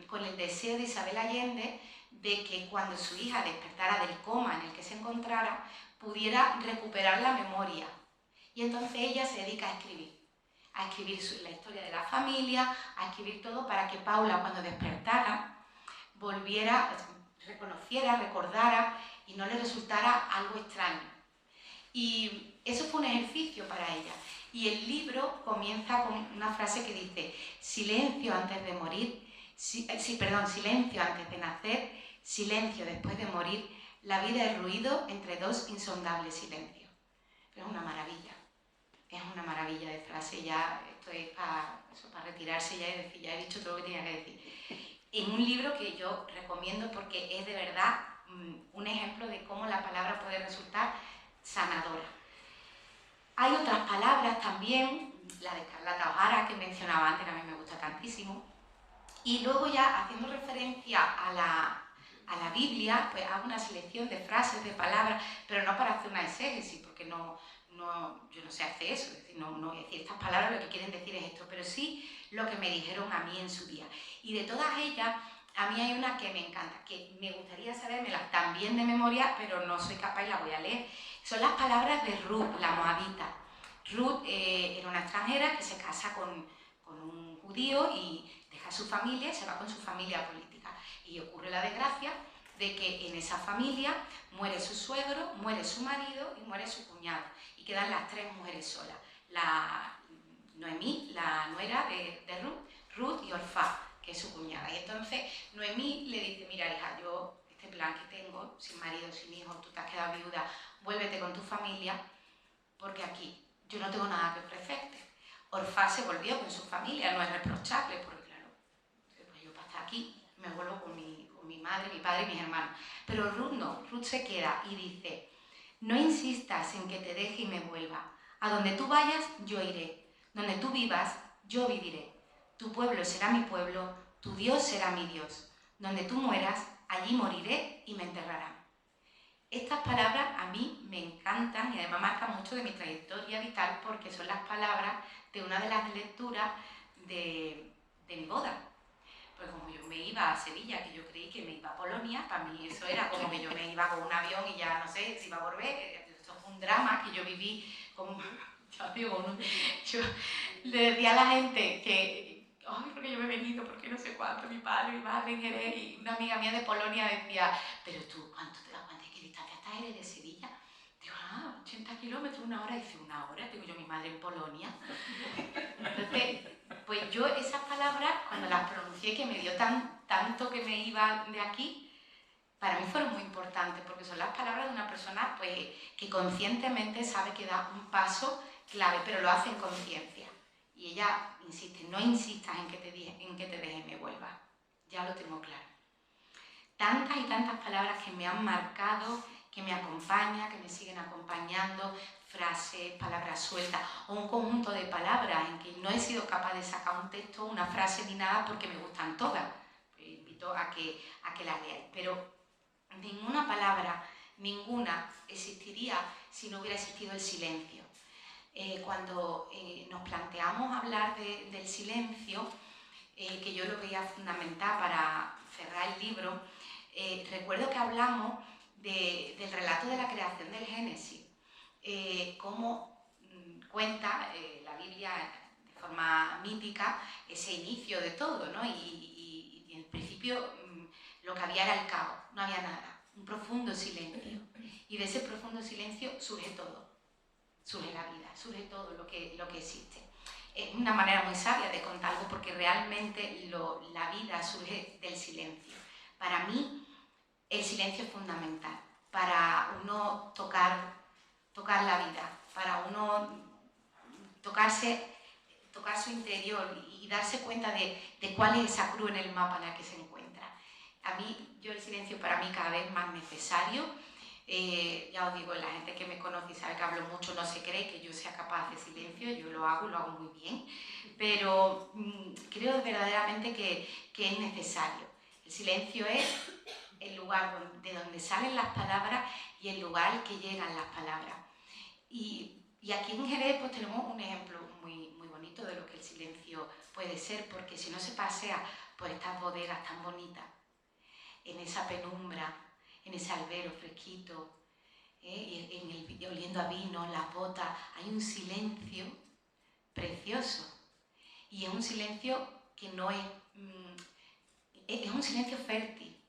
con el deseo de Isabel Allende de que cuando su hija despertara del coma en el que se encontrara, pudiera recuperar la memoria. Y entonces ella se dedica a escribir la historia de la familia, a escribir todo para que Paula, cuando despertara, reconociera, recordara y no le resultara algo extraño. Y eso fue un ejercicio para ella. Y el libro comienza con una frase que dice: silencio antes de morir, silencio antes de nacer, silencio después de morir, la vida es ruido entre dos insondables silencios. Es una maravilla de frase. Ya esto es para retirarse ya y decir, ya he dicho todo lo que tenía que decir. En un libro que yo recomiendo porque es de verdad un ejemplo de cómo la palabra puede resultar sanadora. Hay otras palabras también, la de Escarlata O'Hara que mencionaba antes, que a mí me gusta tantísimo. Y luego ya haciendo referencia a la Biblia, pues hago una selección de frases, de palabras, pero no para hacer una exégesis, porque yo no sé hacer eso, es decir, no voy a decir estas palabras, lo que quieren decir es esto, pero sí lo que me dijeron a mí en su día. Y de todas ellas, a mí hay una que me encanta, que me gustaría sabérmela también de memoria, pero no soy capaz y la voy a leer. Son las palabras de Ruth, la moabita. Ruth era una extranjera que se casa con un judío y deja su familia y se va con su familia política. Y ocurre la desgracia de que en esa familia muere su suegro, muere su marido y muere su cuñado. Y quedan las tres mujeres solas. Noemí, la nuera de Ruth y Orfá, que es su cuñada. Y entonces Noemí le dice: mira, hija, yo este plan que tengo, sin marido, sin hijos, tú te has quedado viuda, vuélvete con tu familia, porque aquí yo no tengo nada que ofrecerte. Orfá se volvió con su familia, no es reprochable, porque claro, pues yo para estar aquí me vuelvo con mi madre, mi padre y mis hermanos. Pero Ruth no, Ruth se queda y dice: no insistas en que te deje y me vuelva. A donde tú vayas, yo iré. Donde tú vivas, yo viviré. Tu pueblo será mi pueblo, tu Dios será mi Dios. Donde tú mueras, allí moriré y me enterrarán. Estas palabras a mí me encantan y además marcan mucho de mi trayectoria vital, porque son las palabras de una de las lecturas de mi boda. Pues como yo me iba a Sevilla, que yo creí que me iba a Polonia, para mí eso era como que yo me iba con un avión y ya no sé si iba a volver. Esto fue un drama que yo viví con... Yo le decía a la gente que, ay, porque yo me he venido, porque no sé cuánto, mi padre, mi madre en Jerez, y una amiga mía de Polonia decía: pero tú, ¿cuánto te das cuenta de qué distancia estás? Jerez de Sevilla? Digo, 80 kilómetros, una hora. Dice, ¿una hora? Digo yo, mi madre en Polonia. Entonces, pues yo esas palabras, cuando las pronuncié, que me dio tanto que me iba de aquí, para mí fueron muy importantes, porque son las palabras de una persona pues, que conscientemente sabe que da un paso clave, pero lo hace en conciencia. Y ella insiste: no insistas en que te deje y me vuelva. Ya lo tengo claro. Tantas y tantas palabras que me han marcado, que me acompañan, que me siguen acompañando, frases, palabras sueltas, o un conjunto de palabras en que no he sido capaz de sacar un texto, una frase ni nada, porque me gustan todas. Pues invito a que las leáis. Pero ninguna palabra, ninguna existiría si no hubiera existido el silencio. Cuando nos planteamos hablar del silencio, que yo lo veía fundamental para cerrar el libro, recuerdo que hablamos del relato de la creación del Génesis, cómo cuenta la Biblia de forma mítica ese inicio de todo, ¿no? Y en principio lo que había era el caos, no había nada, un profundo silencio. Y de ese profundo silencio surge todo, surge la vida, surge todo lo que existe. Es una manera muy sabia de contarlo, porque realmente la vida surge del silencio. Para mí, el silencio es fundamental para uno tocar la vida, para uno tocar su interior y darse cuenta de cuál es esa cruz en el mapa en la que se encuentra. A mí, el silencio para mí cada vez más necesario. Ya os digo, la gente que me conoce y sabe que hablo mucho no se cree que yo sea capaz de silencio, yo lo hago y lo hago muy bien, pero creo verdaderamente que es necesario. El silencio es el lugar de donde salen las palabras y el lugar al que llegan las palabras. Y aquí en Jerez pues tenemos un ejemplo muy, muy bonito de lo que el silencio puede ser, porque si no se pasea por estas bodegas tan bonitas, en esa penumbra, en ese albero fresquito, oliendo a vino, las botas, hay un silencio precioso. Y es un silencio que no es un silencio fértil.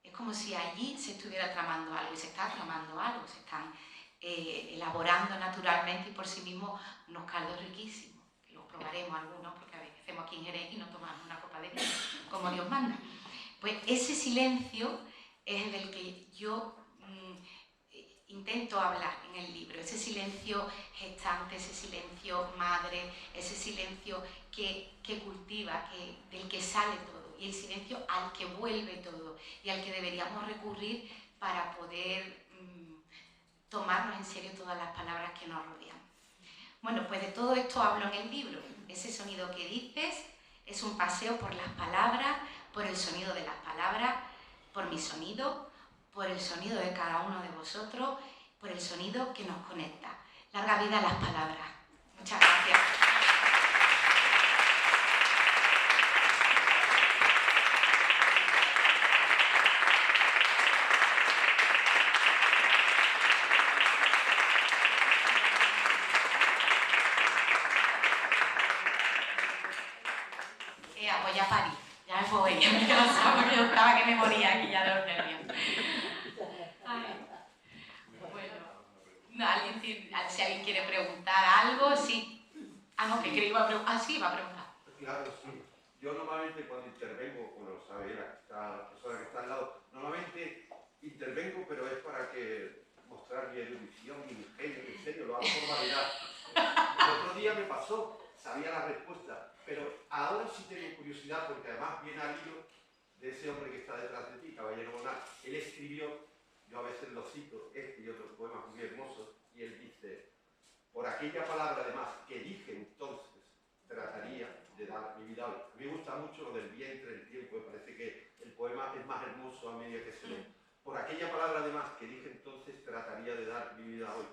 Es como si allí se estuviera tramando algo, y se está tramando algo, se están elaborando naturalmente y por sí mismos unos caldos riquísimos, que los probaremos algunos, porque a veces hacemos aquí en Jerez y no tomamos una copa de vino, como Dios manda. Pues ese silencio es el del que yo intento hablar en el libro, ese silencio gestante, ese silencio madre, ese silencio que cultiva, del que sale todo, y el silencio al que vuelve todo y al que deberíamos recurrir para poder tomarnos en serio todas las palabras que nos rodean. Bueno, pues de todo esto hablo en el libro. Ese sonido que dices es un paseo por las palabras, por el sonido de las palabras, por mi sonido, por el sonido de cada uno de vosotros, por el sonido que nos conecta. Larga vida a las palabras. Muchas gracias. Pues ya parí, ya me puedo ir, ya me he cansado porque yo estaba que me moría aquí ya de los nervios. Bueno, no, si alguien quiere preguntar algo, sí. Ah, no, que creo que iba a preguntar. Ah, sí, iba a preguntar. Claro, sí. Yo normalmente cuando intervengo, como lo sabe la persona que está al lado, normalmente intervengo, pero es para que mostrar mi erudición, mi ingenio, en serio, lo hago por vanidad. El otro día me pasó, sabía la respuesta, pero ahora sí tengo curiosidad, porque además viene al hilo de ese hombre que está detrás de ti, Caballero Bonal. Él escribió, yo a veces lo cito, este y otros poemas muy hermosos, y él dice, por aquella palabra además que dije entonces, trataría de dar mi vida hoy. A mí me gusta mucho lo del vientre, el tiempo, me parece que el poema es más hermoso a medida que se lee. Por aquella palabra además que dije entonces, trataría de dar mi vida hoy.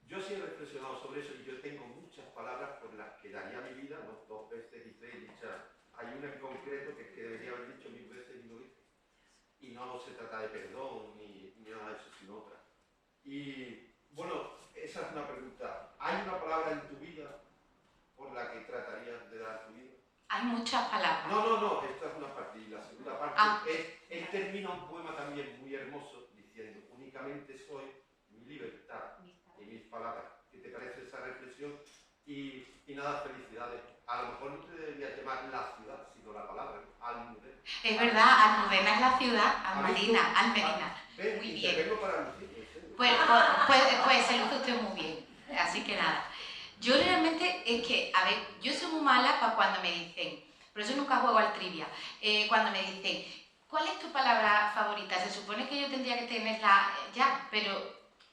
Yo sí he reflexionado sobre eso y yo tengo muchas palabras por las que daría mi vida, ¿no? 2 veces y 3 dichas. Hay una en concreto que debería haber dicho 1000 veces y no dije. Y no se trata de perdón ni nada de eso, sino otra. Y bueno, esa es una pregunta. ¿Hay una palabra en tu vida por la que tratarías de dar tu vida? Hay muchas palabras. No, esta es una parte. Y la segunda parte es, él termina un poema también muy hermoso diciendo, únicamente soy mi libertad y mis palabras. ¿Qué te parece esa reflexión? Y nada, felicidades. A lo mejor no te deberías llamar la ciudad, sino la palabra, ¿no? Almudena. Es verdad, Almudena es la ciudad, Almerina. Muy bien. Para Pues se luce usted muy bien, así que nada. Yo realmente es que, a ver, yo soy muy mala para cuando me dicen, por eso nunca juego al trivia, cuando me dicen, ¿cuál es tu palabra favorita? Se supone que yo tendría que tenerla ya, pero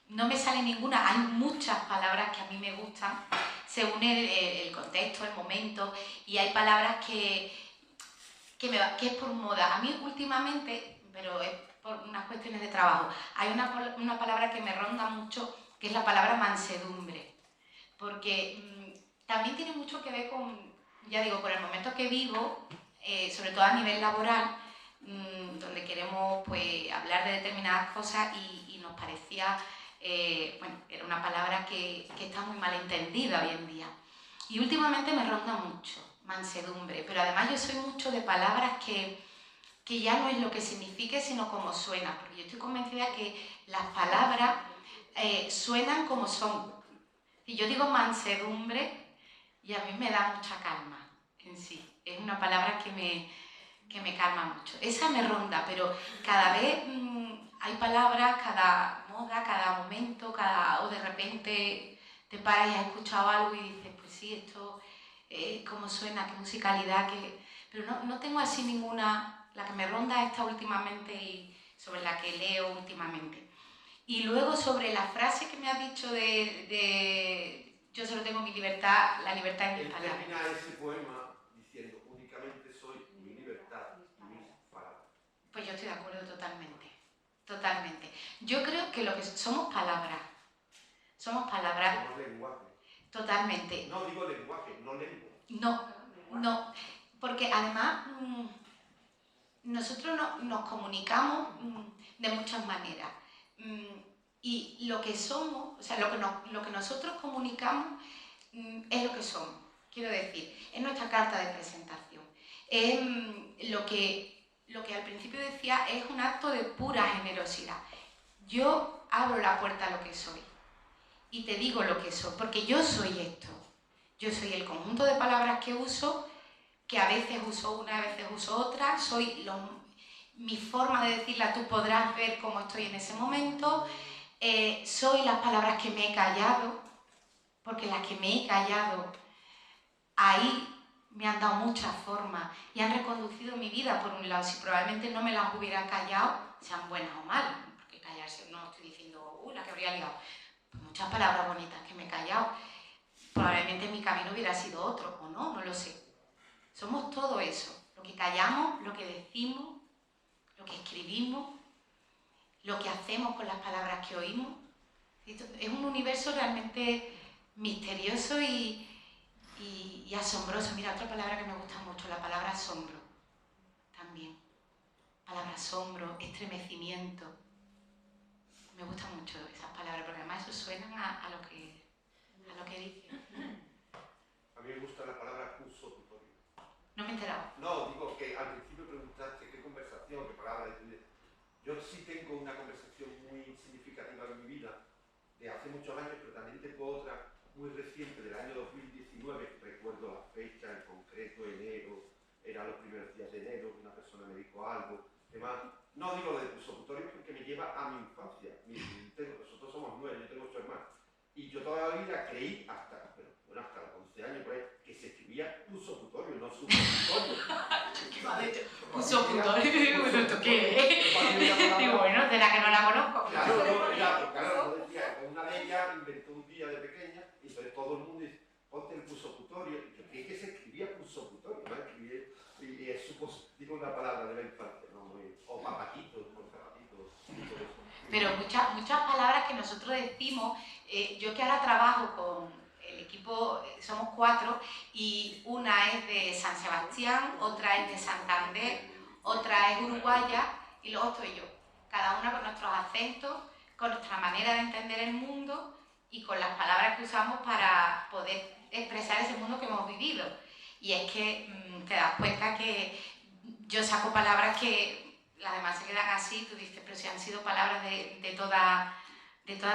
no me sale ninguna. Hay muchas palabras que a mí me gustan, según el contexto, el momento, y hay palabras que es por moda. A mí últimamente, pero es por unas cuestiones de trabajo, hay una palabra que me ronda mucho, que es la palabra mansedumbre, porque también tiene mucho que ver con, ya digo, con el momento que vivo, sobre todo a nivel laboral, donde queremos pues hablar de determinadas cosas y nos parecía, bueno, era una palabra que está muy mal entendida hoy en día. Y últimamente me ronda mucho, mansedumbre, pero además yo soy mucho de palabras que ya no es lo que signifique, sino como suena, porque yo estoy convencida que las palabras suenan como son. Y yo digo mansedumbre y a mí me da mucha calma en sí. Es una palabra que me calma mucho. Esa me ronda, pero cada vez hay palabras, cada moda, cada momento, o de repente te paras y has escuchado algo y dices, pues sí, esto cómo suena, qué musicalidad, pero no tengo así ninguna. La que me ronda esta últimamente y sobre la que leo últimamente. Y luego sobre la frase que me has dicho de yo solo tengo mi libertad, la libertad en mis palabras. Él termina ese poema diciendo, únicamente soy mi libertad y mis palabras. Pues yo estoy de acuerdo totalmente, totalmente. Yo creo que lo que somos palabras. Somos palabras. Somos lenguaje. Totalmente. No digo lenguaje, no lengua. No, porque además nosotros nos comunicamos de muchas maneras. Y lo que somos, o sea, lo que nosotros comunicamos es lo que somos. Quiero decir, es nuestra carta de presentación. Es lo que lo que al principio decía es un acto de pura generosidad. Yo abro la puerta a lo que soy y te digo lo que soy, porque yo soy esto. Yo soy el conjunto de palabras que uso, que a veces uso una, a veces uso otra, soy mi forma de decirla, tú podrás ver cómo estoy en ese momento, soy las palabras que me he callado, porque las que me he callado, ahí me han dado muchas formas y han reconducido mi vida por un lado. Si probablemente no me las hubiera callado, sean buenas o malas, porque callarse, no estoy diciendo, la que habría liado. Pues muchas palabras bonitas que me he callado, probablemente mi camino hubiera sido otro, o no, no lo sé. Somos todo eso, lo que callamos, lo que decimos, lo que escribimos, lo que hacemos con las palabras que oímos. Es un universo realmente misterioso y asombroso. Mira, otra palabra que me gusta mucho, la palabra asombro, también. Palabra asombro, estremecimiento. Me gustan mucho esas palabras, porque además eso suenan a lo que dicen. A mí me gusta la palabra consultorio. No me he enterado. No, digo que al principio preguntaste qué conversación, qué palabra. Yo sí tengo una conversación muy significativa en mi vida, de hace muchos años, pero también tengo otra muy reciente, del año 2019, recuerdo la fecha, en concreto, enero, eran los primeros días de enero, una persona me dijo algo, demás. No digo lo de consultorio porque me lleva a mi infancia. Nosotros somos 9, yo tengo 8 hermanos. Y yo toda la vida creí, hasta los 11 años por ahí, que se escribía consultorio, no supositorio. ¿Qué me ha dicho? Consultorio, ¿esto qué es? Digo, bueno, de la que no la conozco. Claro, decía, una de ellas inventó un día de pequeña, y entonces todo el mundo dice, ponte el consultorio. Y yo creí que se escribía consultorio, ¿no? Y es digo una palabra de la infancia, ¿no? O papaquitos, por zapatitos, y todo eso. Pero muchas palabras que nosotros decimos, yo que ahora trabajo con el equipo, somos 4, y una es de San Sebastián, otra es de Santander, otra es uruguaya y luego estoy yo. Cada una con nuestros acentos, con nuestra manera de entender el mundo y con las palabras que usamos para poder expresar ese mundo que hemos vivido. Y es que te das cuenta que yo saco palabras que las demás se quedan así, tú dices, pero si han sido palabras de toda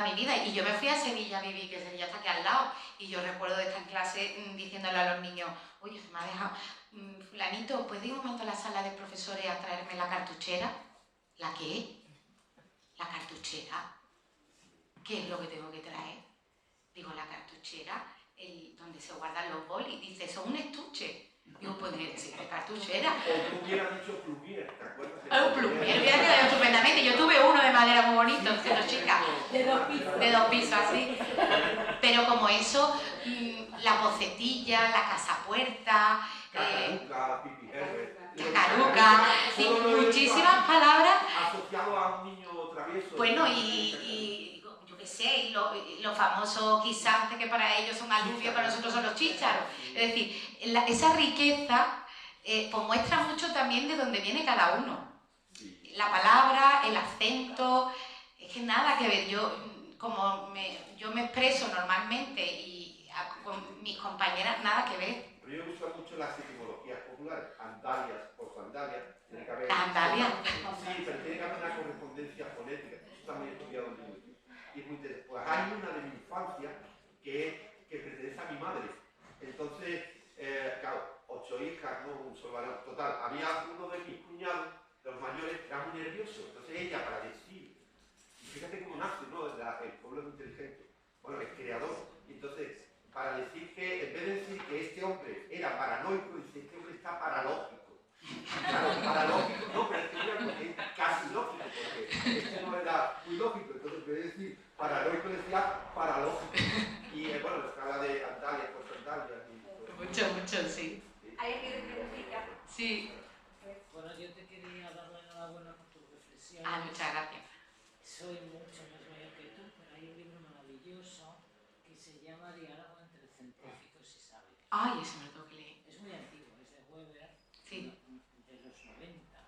mi vida. Y yo me fui a Sevilla a vivir, que Sevilla está aquí al lado, y yo recuerdo de estar en clase diciéndole a los niños, oye, se me ha dejado, fulanito, ¿puedes ir un momento a la sala de profesores a traerme la cartuchera? ¿La qué? ¿La cartuchera? ¿Qué es lo que tengo que traer? Digo, la cartuchera, donde se guardan los bolis. Dice, eso es un estuche. Digo, pues sí, de cartuchera. O tú hubieras dicho plumier, ¿te acuerdas? Un plumier, hubiera quedado estupendamente. Yo tuve uno de madera muy bonito, pero chica, de 2 pisos, así. Pero como eso, la bocetilla, la casapuerta, Cacaruca, pipi herbert. cacaruca, muchísimas palabras. Asociado a un niño travieso. Bueno, y yo qué sé, y los famosos guisantes que para ellos son alubios, para nosotros son los chícharos. Es decir, esa riqueza pues muestra mucho también de dónde viene cada uno. La palabra, el acento, es que nada que ver. Yo me expreso normalmente y con mis compañeras nada que ver. A mí me gustan mucho las etimologías populares, andalias o sandalias. Tiene que haber. Andalias. Sí, pero tiene que haber una correspondencia fonética. Eso también he estudiado en lingüística. Y muy interesante. Pues hay una de mi infancia que pertenece a mi madre. Entonces, claro, 8 hijas, no un solo varón. Total, había uno de mis cuñados, de los mayores, era muy nervioso. Entonces ella, para decir, y fíjate cómo nace, ¿no? El pueblo es inteligente. Bueno, es creador. Entonces, para decir que, en vez de decir que este hombre era paranoico, dice, este hombre está paralógico. Claro, paralógico, no, pero es que era porque es casi lógico, porque este no era muy lógico. Entonces, en vez de decir paranoico, decía paralógico. Y bueno, la escala de Antalya por Antalya. Mucho, sí. ¿Alguien quiere preguntar? Sí. Bueno, yo te quería dar la enhorabuena por tu reflexión. Muchas gracias. Soy mucho más mayor que tú, pero hay un libro maravilloso que se llama Diálogo entre científicos y sabios. Ay, eso me lo tengo que leer. Es muy antiguo, es de Weber, Sí. de los 90.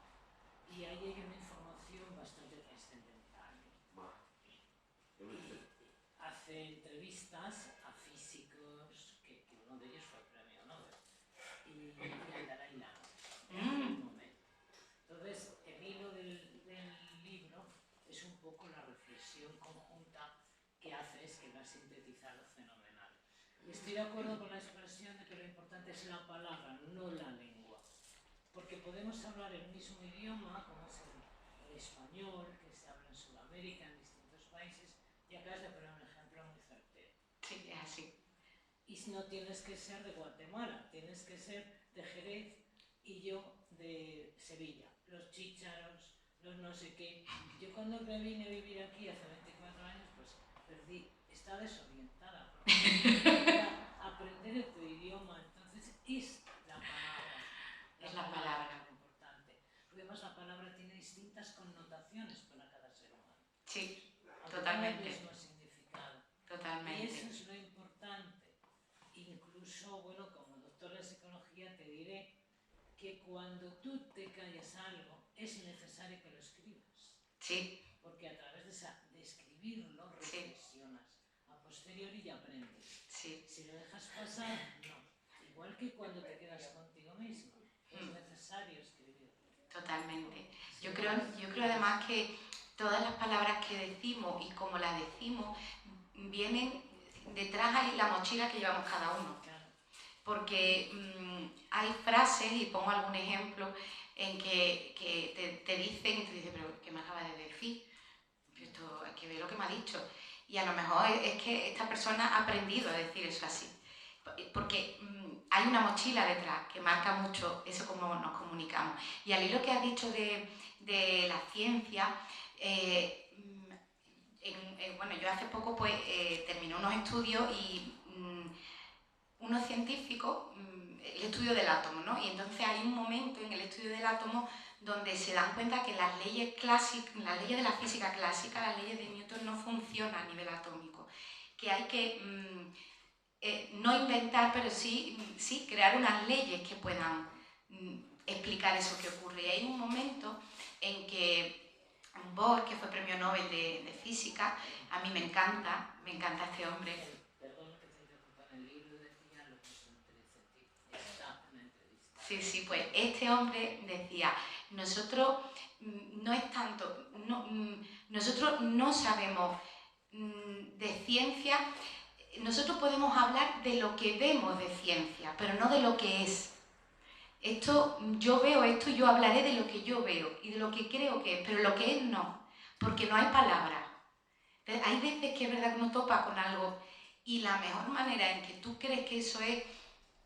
Y ahí hay una información bastante trascendental. Hace entrevistas a físicos, que uno de ellos fue premio Nobel, y al Dalai Lama. En aquel momento. Entonces, expresión conjunta que hace es que lo ha sintetizado fenomenal. Y estoy de acuerdo con la expresión de que lo importante es la palabra, no la lengua. Porque podemos hablar el mismo idioma, como es el español, que se habla en Sudamérica, en distintos países, y acabas de poner un ejemplo muy certero. Sí, es así. Y no tienes que ser de Guatemala, tienes que ser de Jerez y yo de Sevilla. Los chícharos, los no sé qué. Yo cuando me vine a vivir aquí hace 24 años, pues perdí, estaba desorientada. Porque aprender otro idioma, entonces es la palabra. Es la palabra. Lo importante. Porque además la palabra tiene distintas connotaciones para cada ser humano. Sí, Aunque totalmente. tenga el mismo significado. Totalmente. Y eso es lo importante. Incluso, bueno, como doctor de psicología te diré que cuando tú te callas algo, es necesario que lo escribas. Sí. Porque a través de escribirlo reflexionas. A posteriori ya aprendes. Sí. Si lo dejas pasar, no. Igual que cuando te quedas contigo mismo. Es necesario escribirlo. Totalmente. Yo creo además que todas las palabras que decimos y como las decimos vienen detrás ahí la mochila que llevamos cada uno. Porque hay frases, y pongo algún ejemplo, en que te dicen y tú dices, pero ¿qué me acaba de decir? Esto, hay que ver lo que me ha dicho. Y a lo mejor es que esta persona ha aprendido a decir eso así. Porque hay una mochila detrás que marca mucho eso como nos comunicamos. Y al hilo que has dicho de la ciencia, bueno, yo hace poco pues terminé unos estudios y unos científicos, el estudio del átomo, ¿no? Y entonces hay un momento en el estudio del átomo donde se dan cuenta que las leyes clásicas, las leyes de la física clásica, las leyes de Newton no funcionan a nivel atómico, que hay que no inventar, pero sí crear unas leyes que puedan explicar eso que ocurre. Y hay un momento en que Bohr, que fue premio Nobel de física, a mí me encanta este hombre. Perdón que te interrumpa, en el libro decía lo que son 13 está una entrevista. Sí, pues este hombre decía, nosotros no es tanto, nosotros no sabemos de ciencia, nosotros podemos hablar de lo que vemos de ciencia, pero no de lo que es. Yo veo esto y yo hablaré de lo que yo veo y de lo que creo que es, pero lo que es no, porque no hay palabras. Hay veces que es verdad que uno topa con algo y la mejor manera en que tú crees que eso es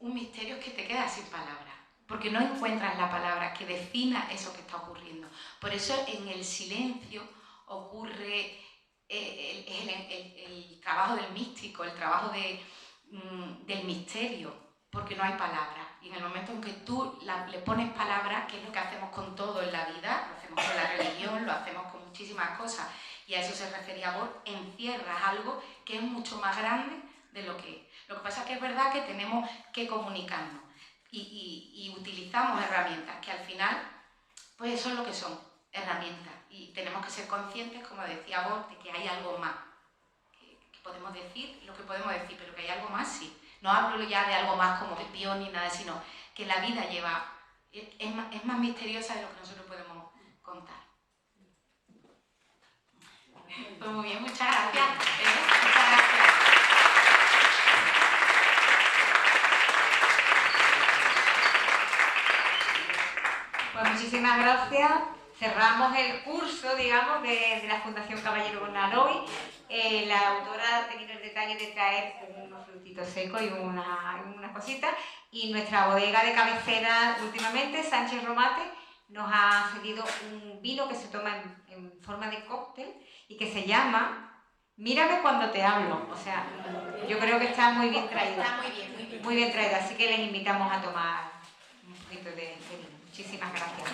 un misterio es que te quedas sin palabras, porque no encuentras la palabra que defina eso que está ocurriendo. Por eso en el silencio ocurre el trabajo del místico, el trabajo del misterio, porque no hay palabras. Y en el momento en que tú le pones palabras, que es lo que hacemos con todo en la vida, lo hacemos con la religión, lo hacemos con muchísimas cosas, y a eso se refería Bohr, encierras algo que es mucho más grande de lo que es. Lo que pasa es que es verdad que tenemos que comunicarnos y utilizamos herramientas que al final, pues eso es lo que son, herramientas. Y tenemos que ser conscientes, como decía Bohr, de que hay algo más. Que podemos decir lo que podemos decir, pero que hay algo más, sí. No hablo ya de algo más como de Dios ni nada, sino que la vida es más misteriosa de lo que nosotros podemos contar. Pues muy bien, muchas gracias. Muchas gracias. Pues muchísimas gracias. Cerramos el curso, digamos, de la Fundación Caballero Bernaloy. La autora ha tenido el detalle de traer unos frutitos secos y unas cositas. Y nuestra bodega de cabecera últimamente, Sánchez Romate, nos ha cedido un vino que se toma en forma de cóctel y que se llama Mírame cuando te hablo. O sea, yo creo que está muy bien traído. Está muy bien, muy bien. Muy bien traído, así que les invitamos a tomar un poquito de vino. Muchísimas gracias.